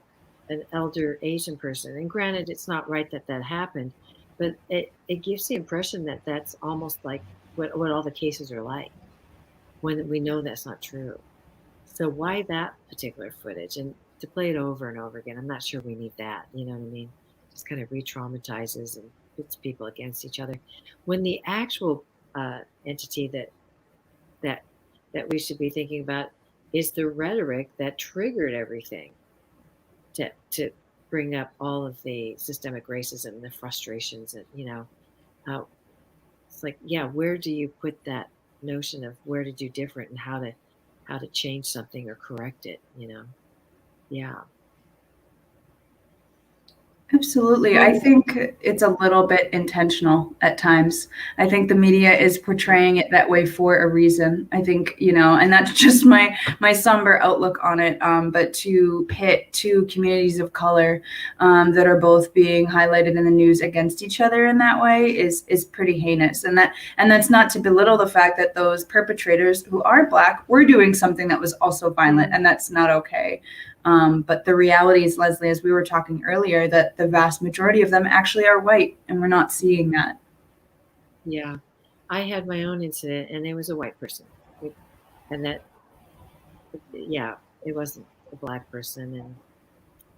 an elder Asian person. And granted, it's not right that that happened, but it gives the impression that that's almost like what all the cases are like, when we know that's not true. So why that particular footage? And to play it over and over again, I'm not sure we need that. You know what I mean? Just kind of re-traumatizes and puts people against each other. When the actual entity that we should be thinking about is the rhetoric that triggered everything to bring up all of the systemic racism and the frustrations, and it's like, yeah, where do you put that notion of where to do different and how to change something or correct it? Yeah. Absolutely. I think it's a little bit intentional at times. I think the media is portraying it that way for a reason. I think, and that's just my somber outlook on it. But to pit two communities of color that are both being highlighted in the news against each other in that way is pretty heinous. And that's not to belittle the fact that those perpetrators who are Black were doing something that was also violent, and that's not okay. But the reality is, Leslie, as we were talking earlier, that the vast majority of them actually are white, and we're not seeing that. Yeah. I had my own incident, and it was a white person. And that, yeah, it wasn't a Black person.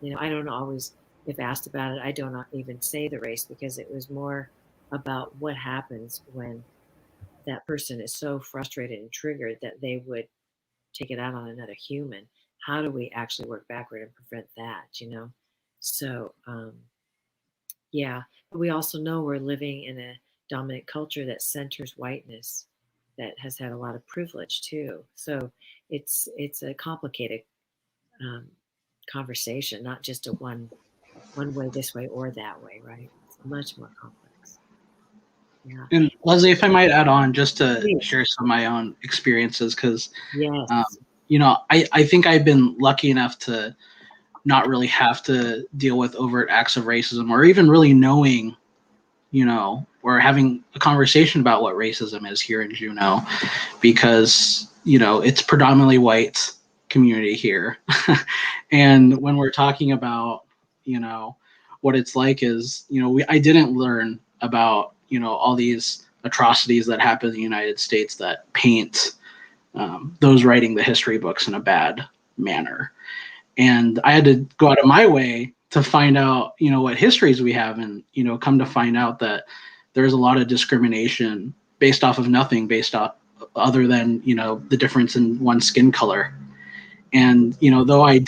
And, I don't always, if asked about it, I don't even say the race, because it was more about what happens when that person is so frustrated and triggered that they would take it out on another human. How do we actually work backward and prevent that, So, yeah, but we also know we're living in a dominant culture that centers whiteness, that has had a lot of privilege too. So it's a complicated conversation, not just a one way this way or that way, right? It's much more complex. Yeah. And Leslie, if I might add on, just to Please. share some of my own experiences, because Yes. I think I've been lucky enough to not really have to deal with overt acts of racism, or even really knowing, or having a conversation about what racism is here in Juneau, because, it's predominantly white community here. And when we're talking about, what it's like is, I didn't learn about, all these atrocities that happen in the United States that paint those writing the history books in a bad manner. And I had to go out of my way to find out, what histories we have, and, come to find out that there's a lot of discrimination based off of nothing, based off other than, the difference in one's skin color. And, though I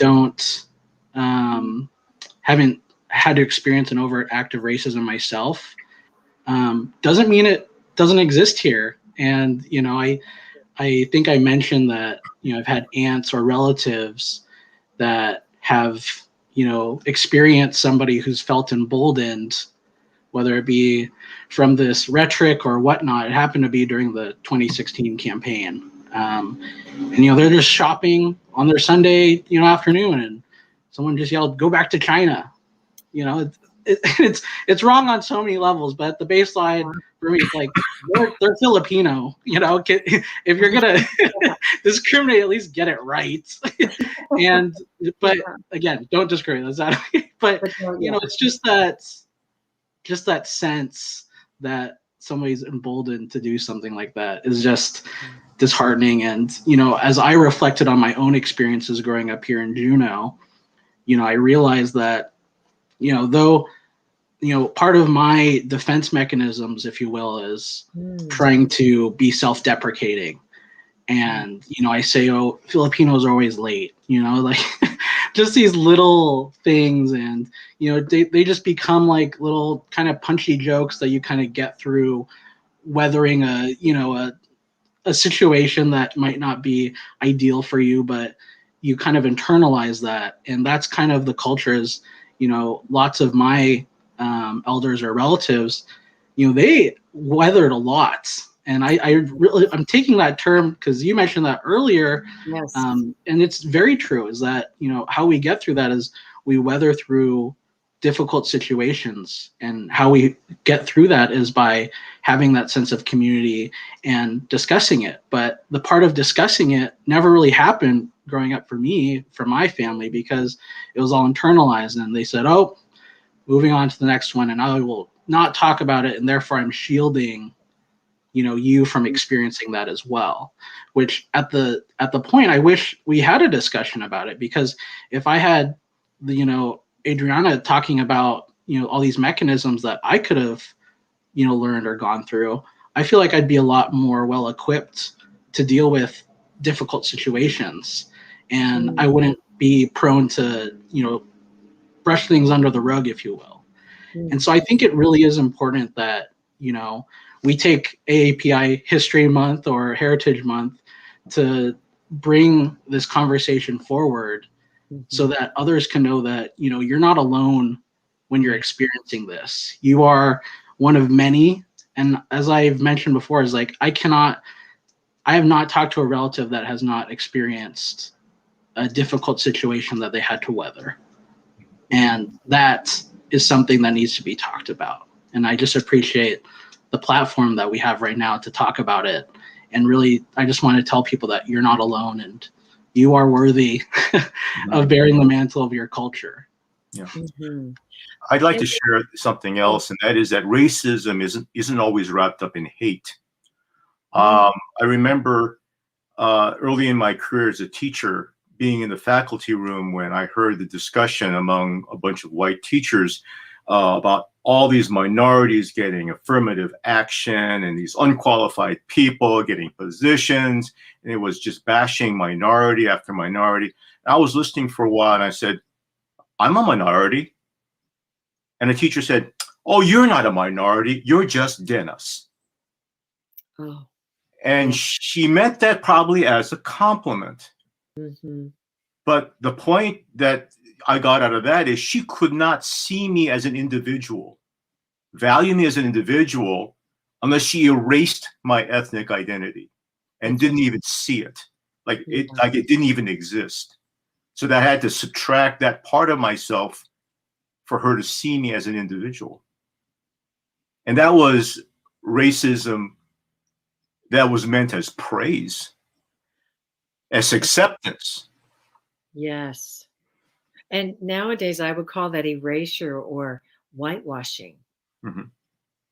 haven't had to experience an overt act of racism myself, doesn't mean it doesn't exist here. And, I think I mentioned that, I've had aunts or relatives that have, experienced somebody who's felt emboldened, whether it be from this rhetoric or whatnot. It happened to be during the 2016 campaign. And, they're just shopping on their Sunday, afternoon, and someone just yelled, "Go back to China." It's wrong on so many levels, but the baseline for me is like, they're Filipino, if you're going to discriminate, at least get it right. But again, don't discriminate. That's not, but it's just that sense that somebody's emboldened to do something like that is just disheartening. And, as I reflected on my own experiences growing up here in Juneau, I realized that, though, part of my defense mechanisms, if you will, is trying to be self-deprecating. And, I say, oh, Filipinos are always late, like just these little things. And, they just become like little kind of punchy jokes that you kind of get through weathering a situation that might not be ideal for you. But, you kind of internalize that. And that's kind of the culture is, you know, lots of my elders or relatives, you know, they weathered a lot. And I'm taking that term because you mentioned that earlier. Yes. And it's very true, is that, you know, how we get through that is we weather through difficult situations, and how we get through that is by having that sense of community and discussing it. But the part of discussing it never really happened growing up for me, for my family, because it was all internalized, and they said, oh, moving on to the next one, and I will not talk about it, and therefore I'm shielding, you know, you from experiencing that as well. Which at the point, I wish we had a discussion about it, because if I had the, you know, Adriana talking about, you know, all these mechanisms that I could have, you know, learned or gone through, I feel like I'd be a lot more well equipped to deal with difficult situations, and I wouldn't be prone to, you know, brush things under the rug, if you will. And so I think it really is important that, you know, we take AAPI History Month or Heritage Month to bring this conversation forward, so that others can know that, you know, you're not alone when you're experiencing this. You are one of many. And as I've mentioned before, is like, I have not talked to a relative that has not experienced a difficult situation that they had to weather. And that is something that needs to be talked about. And I just appreciate the platform that we have right now to talk about it. And really, I just want to tell people that you're not alone, and you are worthy of bearing the mantle of your culture. Yeah. I'd like to share something else, and that is that racism isn't always wrapped up in hate. I remember early in my career as a teacher, being in the faculty room when I heard the discussion among a bunch of white teachers about all these minorities getting affirmative action and these unqualified people getting positions. And it was just bashing minority after minority. And I was listening for a while, and I said, I'm a minority. And the teacher said, oh, you're not a minority. You're just Dennis. Oh. And she meant that probably as a compliment. But the point that I got out of that is she could not see me as an individual, value me as an individual, unless she erased my ethnic identity and didn't even see it. Like it didn't even exist. So that I had to subtract that part of myself for her to see me as an individual. And that was racism that was meant as praise, as acceptance. Yes. And nowadays I would call that erasure or whitewashing.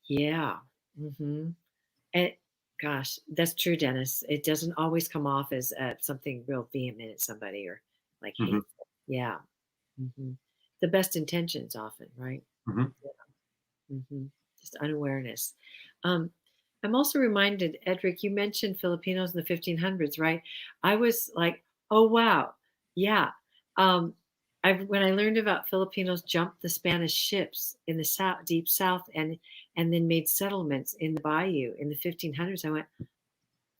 Yeah. And gosh, that's true, Dennis. It doesn't always come off as something real vehement at somebody, or like hateful. Yeah. The best intentions often, right? Just unawareness. I'm also reminded, Edric, you mentioned Filipinos in the 1500s, right? I was like, oh, wow. Yeah. When I learned about Filipinos jumped the Spanish ships in the deep South and then made settlements in the bayou in the 1500s, I went,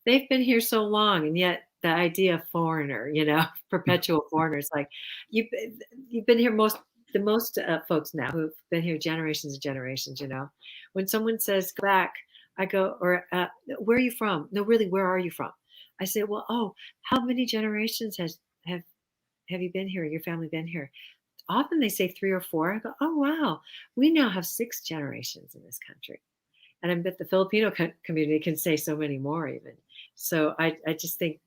they've been here so long, and yet the idea of foreigner, you know, perpetual foreigners, like you've been here the most folks now who've been here generations and generations, you know. When someone says go back, I go, or where are you from? No, really, where are you from? I say, well, oh, how many generations have you been here? Your family been here? Often they say 3 or 4. I go, oh wow, we now have 6 generations in this country. And I bet the Filipino community can say so many more even. So I just think,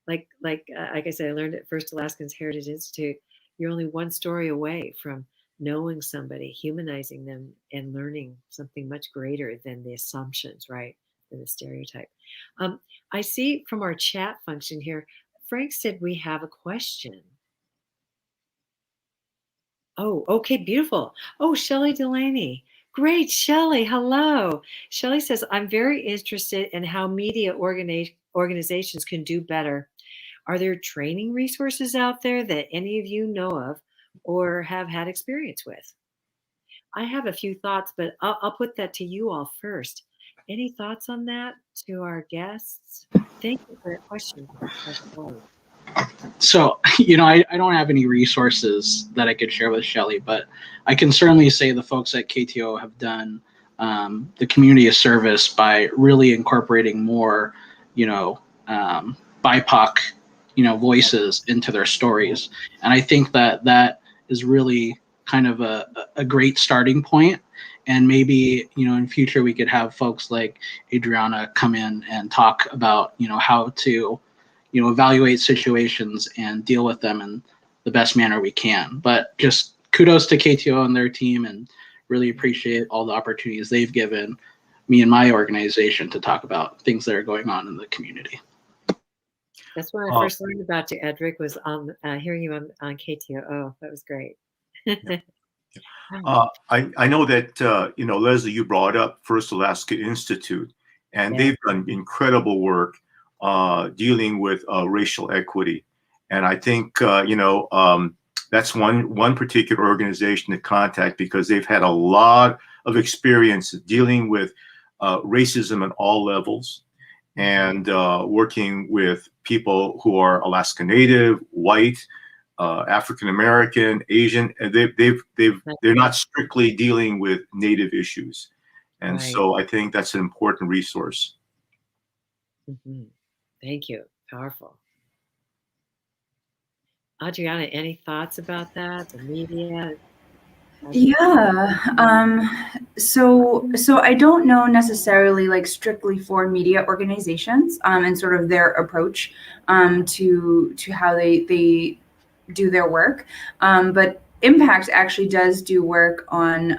like I said, I learned at First Alaskans Heritage Institute, you're only one story away from knowing somebody, humanizing them, and learning something much greater than the assumptions, right? Than the stereotype. I see from our chat function here, Frank said we have a question. Oh, okay, beautiful. Oh, Shelley Delaney. Great, Shelley. Hello. Shelley says, I'm very interested in how media organizations can do better. Are there training resources out there that any of you know of or have had experience with? I have a few thoughts, but I'll put that to you all first. Any thoughts on that to our guests? Thank you for that question, Shelley. So, I don't have any resources that I could share with Shelly, but I can certainly say the folks at KTO have done the community a service by really incorporating more, BIPOC, voices into their stories. And I think that is really kind of a great starting point. And maybe, in future we could have folks like Adriana come in and talk about, how to, evaluate situations and deal with them in the best manner we can. But just kudos to KTO and their team, and really appreciate all the opportunities they've given me and my organization to talk about things that are going on in the community. That's when I first learned about you, Edric, was on hearing you on KTO. Oh, that was great. I know that, Leslie, you brought up First Alaska Institute, and they've done incredible work dealing with racial equity. And I think, that's one particular organization to contact, because they've had a lot of experience dealing with racism at all levels, and working with people who are Alaska Native, white, African American, Asian, and they're not strictly dealing with Native issues, and so I think that's an important resource. Mm-hmm. Thank you. Powerful. Adriana, any thoughts about that? The media? Yeah. So I don't know necessarily like strictly for media organizations and sort of their approach to how they do their work. But Impact actually does do work on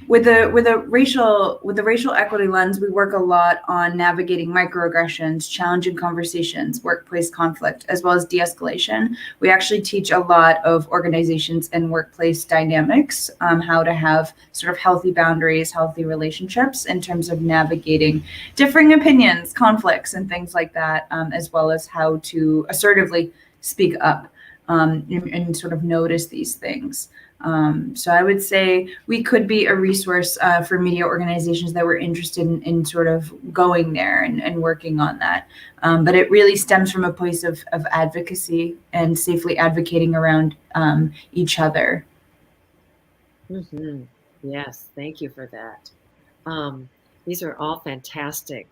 with the racial equity lens. We work a lot on navigating microaggressions, challenging conversations, workplace conflict, as well as de-escalation. We actually teach a lot of organizations and workplace dynamics, how to have sort of healthy boundaries, healthy relationships in terms of navigating differing opinions, conflicts, and things like that, as well as how to assertively speak up and sort of notice these things. So I would say we could be a resource for media organizations that were interested in sort of going there and working on that. But it really stems from a place of advocacy and safely advocating around each other. Mm-hmm. Yes, thank you for that. These are all fantastic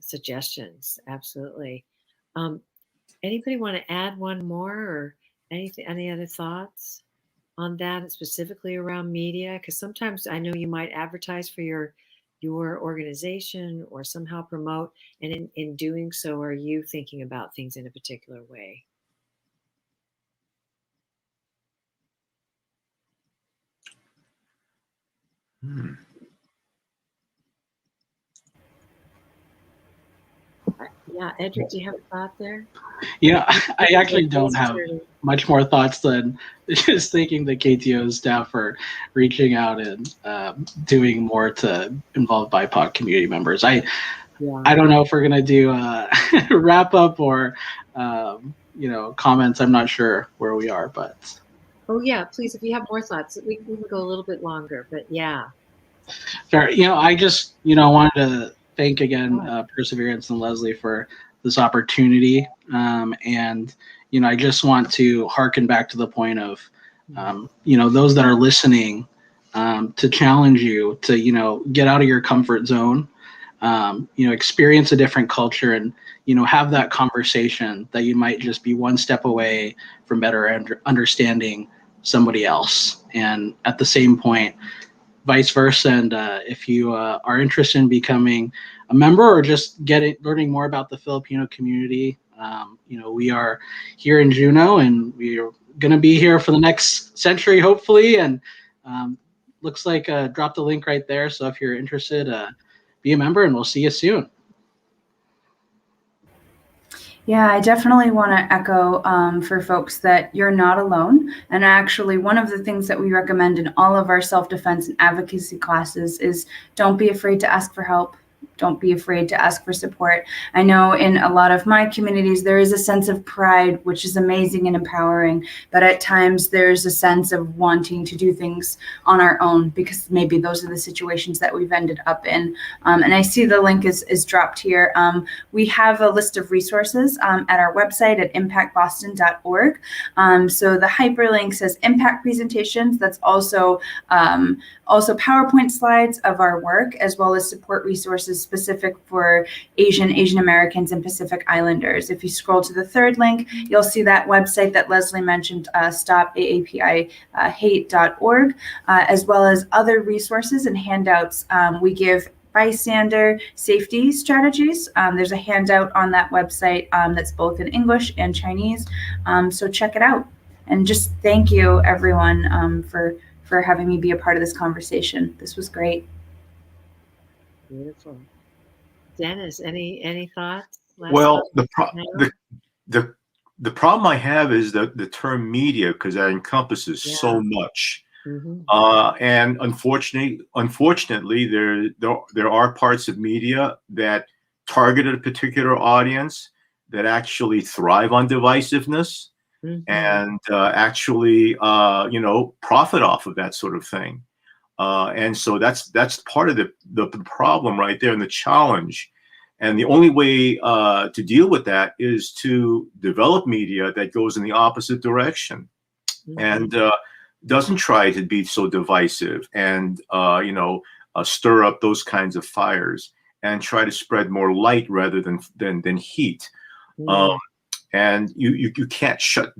suggestions. Absolutely. Anybody want to add one more, or any other thoughts on that, specifically around media? Because sometimes I know you might advertise for your organization or somehow promote, and in doing so, are you thinking about things in a particular way? Yeah, Edric, do you have a thought there? I actually don't have much more thoughts than just thanking the KTO staff for reaching out and doing more to involve BIPOC community members. I don't know if we're gonna do a wrap up or comments. I'm not sure where we are, but oh yeah, please, if you have more thoughts, we can go a little bit longer. But yeah, fair. I just wanted to thank again Perseverance and Leslie for this opportunity, and I just want to harken back to the point of those that are listening, to challenge you to get out of your comfort zone, experience a different culture, and have that conversation that you might just be one step away from better understanding somebody else, and at the same point vice versa. And if you are interested in becoming a member or just learning more about the Filipino community, we are here in Juneau, and we are going to be here for the next century, hopefully. And looks like drop the link right there. So if you're interested, be a member, and we'll see you soon. Yeah, I definitely want to echo for folks that you're not alone. And actually, one of the things that we recommend in all of our self-defense and advocacy classes is don't be afraid to ask for help. don't be afraid to ask for support. I know in a lot of my communities, there is a sense of pride, which is amazing and empowering, but at times there's a sense of wanting to do things on our own because maybe those are the situations that we've ended up in. And I see the link is dropped here. We have a list of resources at our website at impactboston.org. So the hyperlink says impact presentations. That's also PowerPoint slides of our work, as well as support resources specific for Asian Americans and Pacific Islanders. If you scroll to the third link, you'll see that website that Leslie mentioned, stopaapihate.org, as well as other resources and handouts. We give bystander safety strategies. There's a handout on that website that's both in English and Chinese. So check it out. And just thank you, everyone, for having me be a part of this conversation. This was great. Beautiful. Dennis, any thoughts? Well, the problem I have is the term media, because that encompasses so much. Mm-hmm. And unfortunately, there are parts of media that target a particular audience that actually thrive on divisiveness. Mm-hmm. And actually, profit off of that sort of thing. And so that's part of the problem right there, and the challenge. And the only way to deal with that is to develop media that goes in the opposite direction, mm-hmm. and doesn't try to be so divisive and stir up those kinds of fires, and try to spread more light rather than heat. Mm-hmm. And you can't shut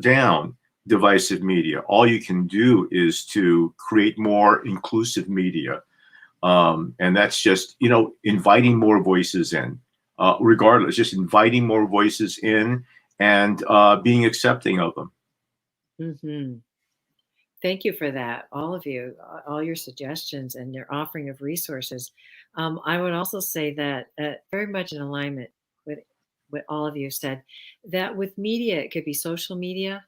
down divisive media. All you can do is to create more inclusive media, and that's just inviting more voices in, regardless, just inviting more voices in and being accepting of them. Mm-hmm. Thank you for that, all of you, all your suggestions and your offering of resources. I would also say that very much in alignment with what all of you said, that with media, it could be social media.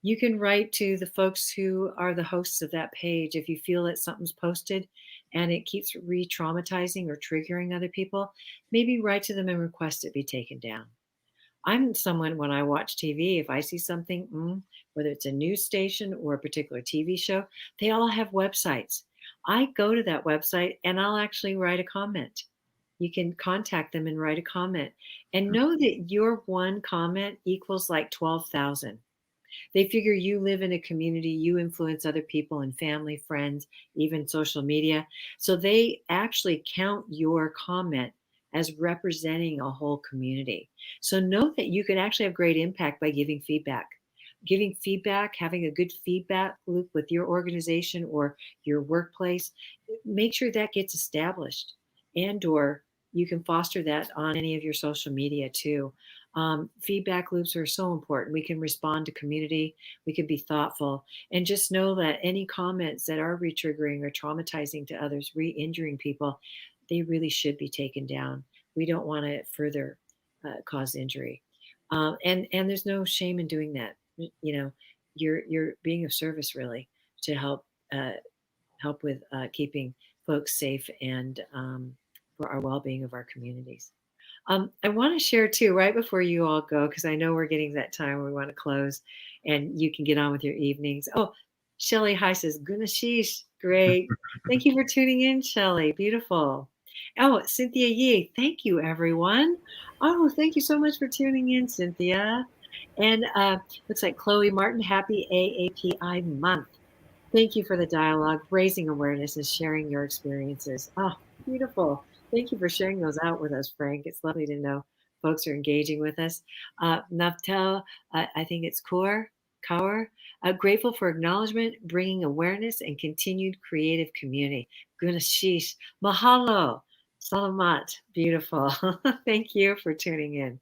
You can write to the folks who are the hosts of that page if you feel that something's posted and it keeps re-traumatizing or triggering other people. Maybe write to them and request it be taken down. I'm someone, when I watch TV, if I see something, whether it's a news station or a particular TV show, they all have websites. I go to that website and I'll actually write a comment. You can contact them and write a comment, and know that your one comment equals like 12,000. They figure you live in a community, you influence other people and family, friends, even social media. So they actually count your comment as representing a whole community. So know that you can actually have great impact by giving feedback. Giving feedback, having a good feedback loop with your organization or your workplace, make sure that gets established, and or you can foster that on any of your social media too. Feedback loops are so important. We can respond to community, we can be thoughtful, and just know that any comments that are re-triggering or traumatizing to others, re-injuring people, they really should be taken down. We don't want to further cause injury. And there's no shame in doing that. You're being of service really to help with keeping folks safe and for our well-being of our communities. I want to share too, right before you all go, because I know we're getting that time where we want to close and you can get on with your evenings. Oh, Shelley High says, Gunashish, great. Thank you for tuning in, Shelley. Beautiful. Oh, Cynthia Yee, thank you, everyone. Oh, thank you so much for tuning in, Cynthia. And looks like Chloe Martin, happy AAPI month. Thank you for the dialogue, raising awareness and sharing your experiences. Oh, beautiful. Thank you for sharing those out with us, Frank. It's lovely to know folks are engaging with us. Naftel, I think it's Kaur, grateful for acknowledgement, bringing awareness and continued creative community. Gunashish, mahalo, salamat, beautiful. Thank you for tuning in.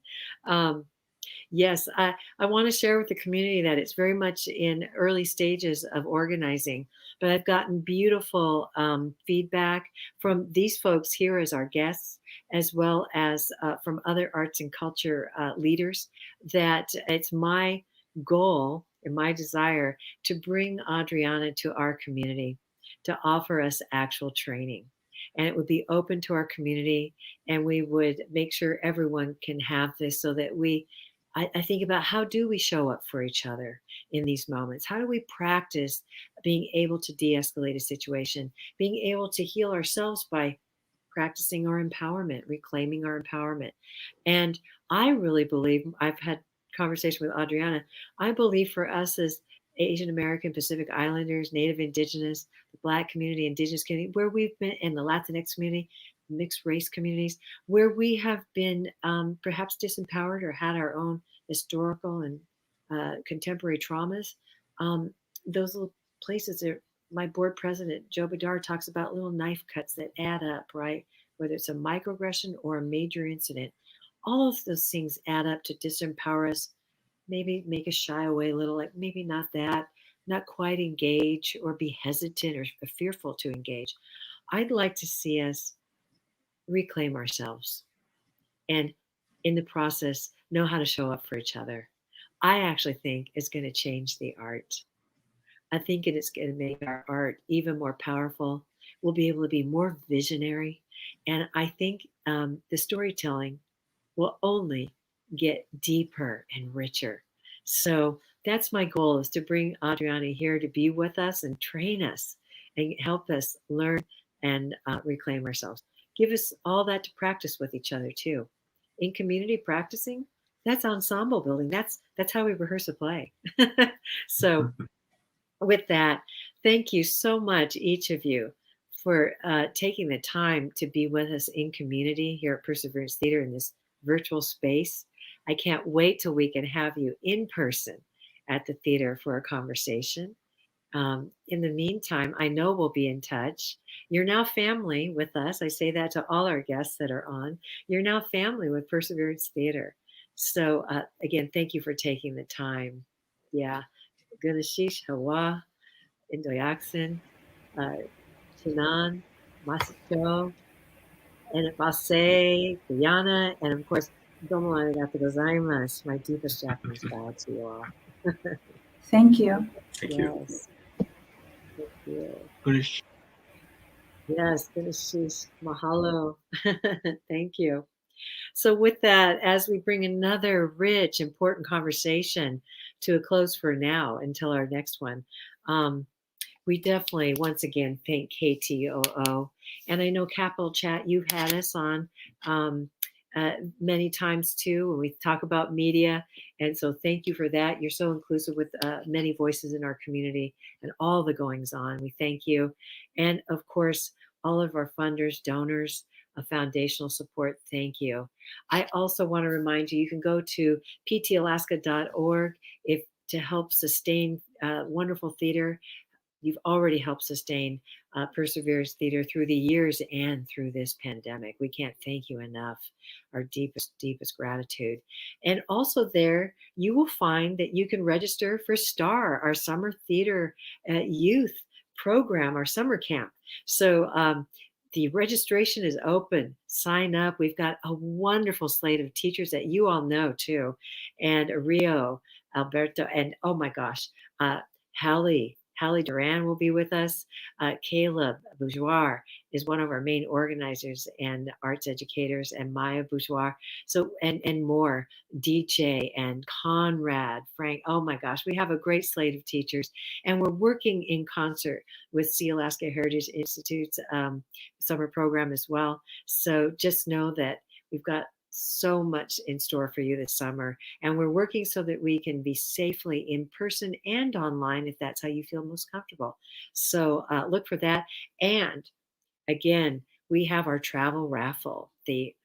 Yes, I want to share with the community that it's very much in early stages of organizing, but I've gotten beautiful feedback from these folks here as our guests, as well as from other arts and culture leaders, that it's my goal and my desire to bring Adriana to our community to offer us actual training. and it would be open to our community, and we would make sure everyone can have this, so that I think about, how do we show up for each other in these moments? How do we practice being able to de-escalate a situation, being able to heal ourselves by practicing our empowerment, reclaiming our empowerment? And I really believe, I've had conversation with Adriana, I believe for us as Asian American, Pacific Islanders, Native Indigenous, the Black community, Indigenous community, where we've been, in the Latinx community, mixed race communities, where we have been perhaps disempowered or had our own historical and contemporary traumas. Those little places are, my board president, Joe Badar, talks about little knife cuts that add up, right? Whether it's a microaggression or a major incident, all of those things add up to disempower us, maybe make us shy away a little, like maybe not that, not quite engage, or be hesitant or fearful to engage. I'd like to see us reclaim ourselves, and in the process, know how to show up for each other. I actually think it's going to change the art. I think it is going to make our art even more powerful. We'll be able to be more visionary. And I think the storytelling will only get deeper and richer. So that's my goal, is to bring Adriana here to be with us and train us and help us learn and reclaim ourselves. Give us all that to practice with each other too. In community practicing, that's ensemble building. That's how we rehearse a play. So with that, thank you so much, each of you, for taking the time to be with us in community here at Perseverance Theater in this virtual space. I can't wait till we can have you in person at the theater for a conversation. In the meantime, I know we'll be in touch. You're now family with us. I say that to all our guests that are on. You're now family with Perseverance Theater. So again, thank you for taking the time. Yeah. Gunashish, Hawa, Indoyaksen, Chinan, Masicho, and Base, Guyana, and of course, domo arigatou gozaimasu. My deepest Japanese bow to you all. Thank you. Thank you. Yes. Thank you. Good. Yes, Gunashish, mahalo. Thank you. So with that, as we bring another rich, important conversation to a close for now until our next one, we definitely, once again, thank KTOO. And I know Capital Chat, you've had us on many times too, when we talk about media. And so thank you for that. You're so inclusive with many voices in our community and all the goings on. We thank you. And of course, all of our funders, donors, foundational support, thank you. I also want to remind you, you can go to ptalaska.org if to help sustain wonderful theater. You've already helped sustain Perseverance Theater through the years and through this pandemic. We can't thank you enough. Our deepest, deepest gratitude. And also there, you will find that you can register for STAR, our summer theater youth program, our summer camp. So the registration is open. Sign up. We've got a wonderful slate of teachers that you all know too. And Rio, Alberto, and oh my gosh, Hallie Duran will be with us. Caleb Bourgeois is one of our main organizers and arts educators, and Maya Bourgeois. So, and more, DJ and Conrad, Frank. Oh my gosh, we have a great slate of teachers, and we're working in concert with Sea Alaska Heritage Institute's summer program as well. So just know that we've got so much in store for you this summer, and we're working so that we can be safely in person and online if that's how you feel most comfortable. So look for that. And again, we have our travel raffle, the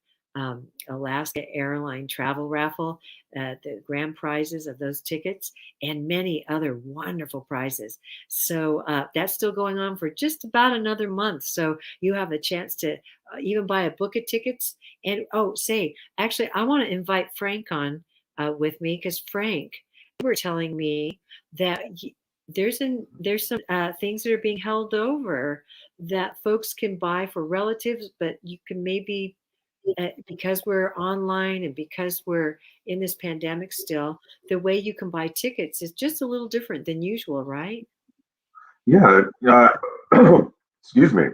Alaska Airline travel raffle, the grand prizes of those tickets, and many other wonderful prizes. So that's still going on for just about another month. So you have a chance to even buy a book of tickets. And actually, I want to invite Frank on with me, because Frank, you were telling me that there's some things that are being held over that folks can buy for relatives, but you can maybe, because we're online and because we're in this pandemic still, the way you can buy tickets is just a little different than usual, right? Yeah. Excuse me.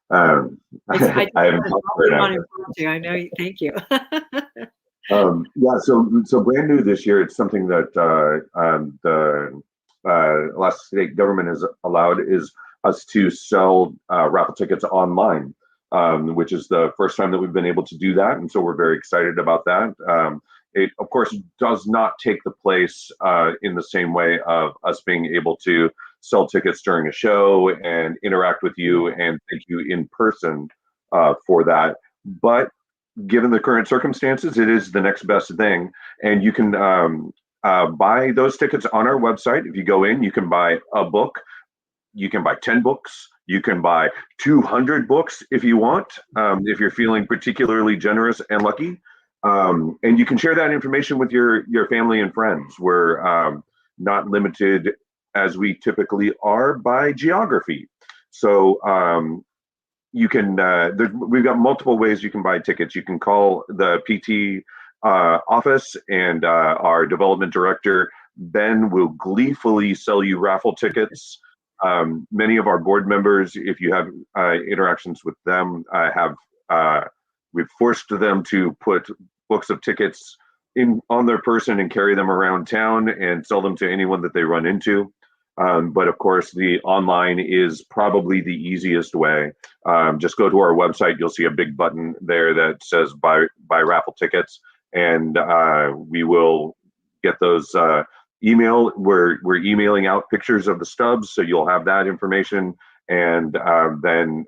I I haven't talked right want now. to. I know. Thank you. Yeah, so brand new this year. It's something that the Alaska State government has allowed is us to sell raffle tickets online, which is the first time that we've been able to do that, and so we're very excited about that. It of course does not take the place in the same way of us being able to sell tickets during a show and interact with you and thank you in person for that, but given the current circumstances, it is the next best thing. And you can buy those tickets on our website. If you go in, you can buy a book. You can buy 10 books. You can buy 200 books if you want, if you're feeling particularly generous and lucky. And you can share that information with your family and friends. We're not limited, as we typically are, by geography. So you can we've got multiple ways you can buy tickets. You can call the PT office, and our development director Ben will gleefully sell you raffle tickets. Many of our board members, if you have interactions with them, we've forced them to put books of tickets on their person and carry them around town and sell them to anyone that they run into. But of course, the online is probably the easiest way. Just go to our website. You'll see a big button there that says buy raffle tickets, and we will get those email. We're emailing out pictures of the stubs, so you'll have that information, and then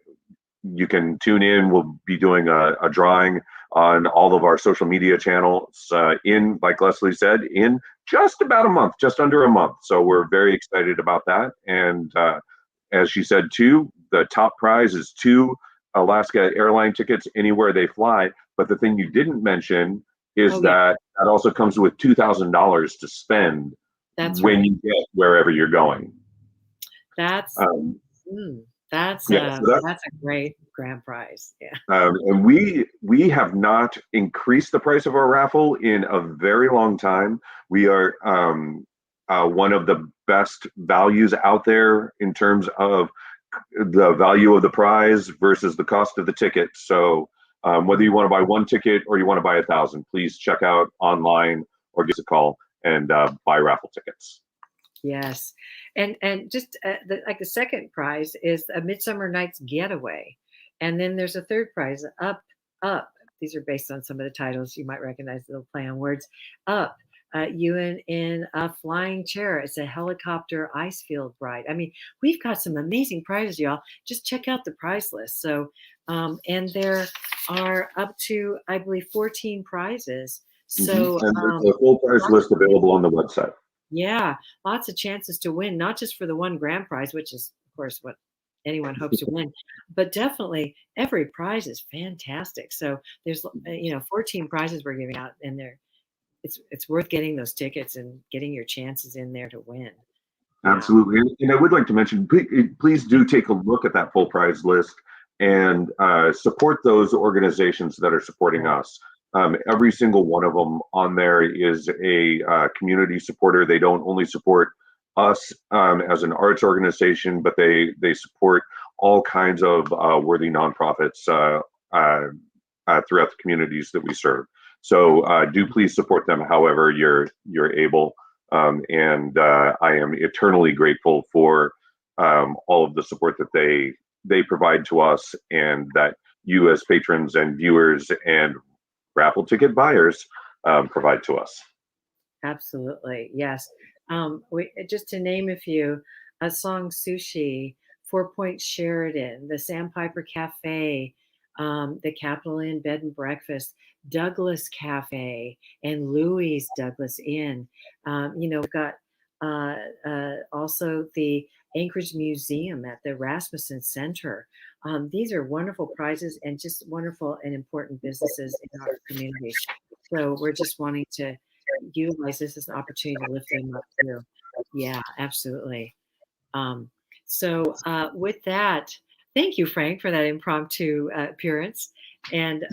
you can tune in. We'll be doing a drawing on all of our social media channels in, like Leslie said, in just about a month, just under a month. So we're very excited about that. And as she said too, the top prize is 2 Alaska airline tickets anywhere they fly. But the thing you didn't mention is that also comes with $2,000 to spend when you get wherever you're going. That's that's a great grand prize. Yeah. And we have not increased the price of our raffle in a very long time. We are one of the best values out there in terms of the value of the prize versus the cost of the ticket. So whether you want to buy 1 ticket or you want to buy 1,000, please check out online or give us a call and buy raffle tickets. Yes, and just the second prize is a Midsummer Night's Getaway, and then there's a third prize, Up. These are based on some of the titles you might recognize. They'll play on words. Up, you in a flying chair. It's a helicopter ice field ride. I mean, we've got some amazing prizes, y'all. Just check out the prize list. So, and there are up to, I believe, 14 prizes. So, and there's a full prize list available on the website. Yeah, lots of chances to win, not just for the one grand prize, which is, of course, what anyone hopes to win, but definitely every prize is fantastic. So there's, 14 prizes we're giving out, and it's worth getting those tickets and getting your chances in there to win. Absolutely. And I would like to mention, please do take a look at that full prize list and support those organizations that are supporting us. Every single one of them on there is a community supporter. They don't only support us as an arts organization, but they support all kinds of worthy nonprofits throughout the communities that we serve. So do please support them however you're able. And I am eternally grateful for all of the support that they provide to us, and that you as patrons and viewers and raffle ticket buyers provide to us. Absolutely, yes. Just to name a few, a song Sushi, 4 Point Sheridan, the Sandpiper Cafe, the Capitol Inn Bed and Breakfast, Douglas Cafe, and Louis Douglas Inn. We've got also the Anchorage Museum at the Rasmussen Center. These are wonderful prizes and just wonderful and important businesses in our community. So we're just wanting to utilize this as an opportunity to lift them up too. Yeah, absolutely. So with that, thank you, Frank, for that impromptu appearance. And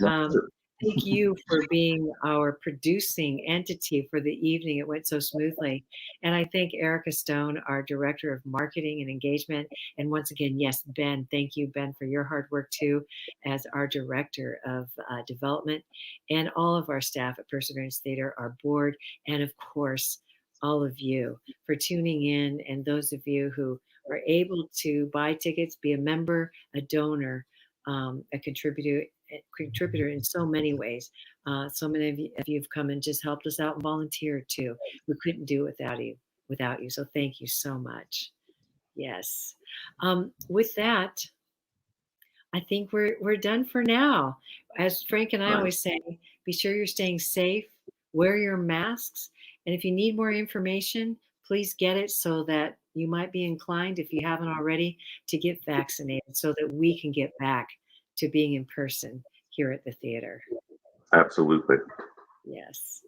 thank you for being our producing entity for the evening. It went so smoothly. And I thank Erica Stone, our Director of Marketing and Engagement. And once again, yes, Ben, thank you, Ben, for your hard work too, as our Director of Development, and all of our staff at Perseverance Theater, our board, and of course, all of you for tuning in, and those of you who are able to buy tickets, be a member, a donor, a contributor in so many ways. So many of you have come and just helped us out and volunteered too. We couldn't do it without you. So thank you so much. Yes. With that, I think we're done for now. As Frank and I always say, be sure you're staying safe, wear your masks, and if you need more information, please get it so that you might be inclined, if you haven't already, to get vaccinated so that we can get back to being in person here at the theater. Absolutely. Yes.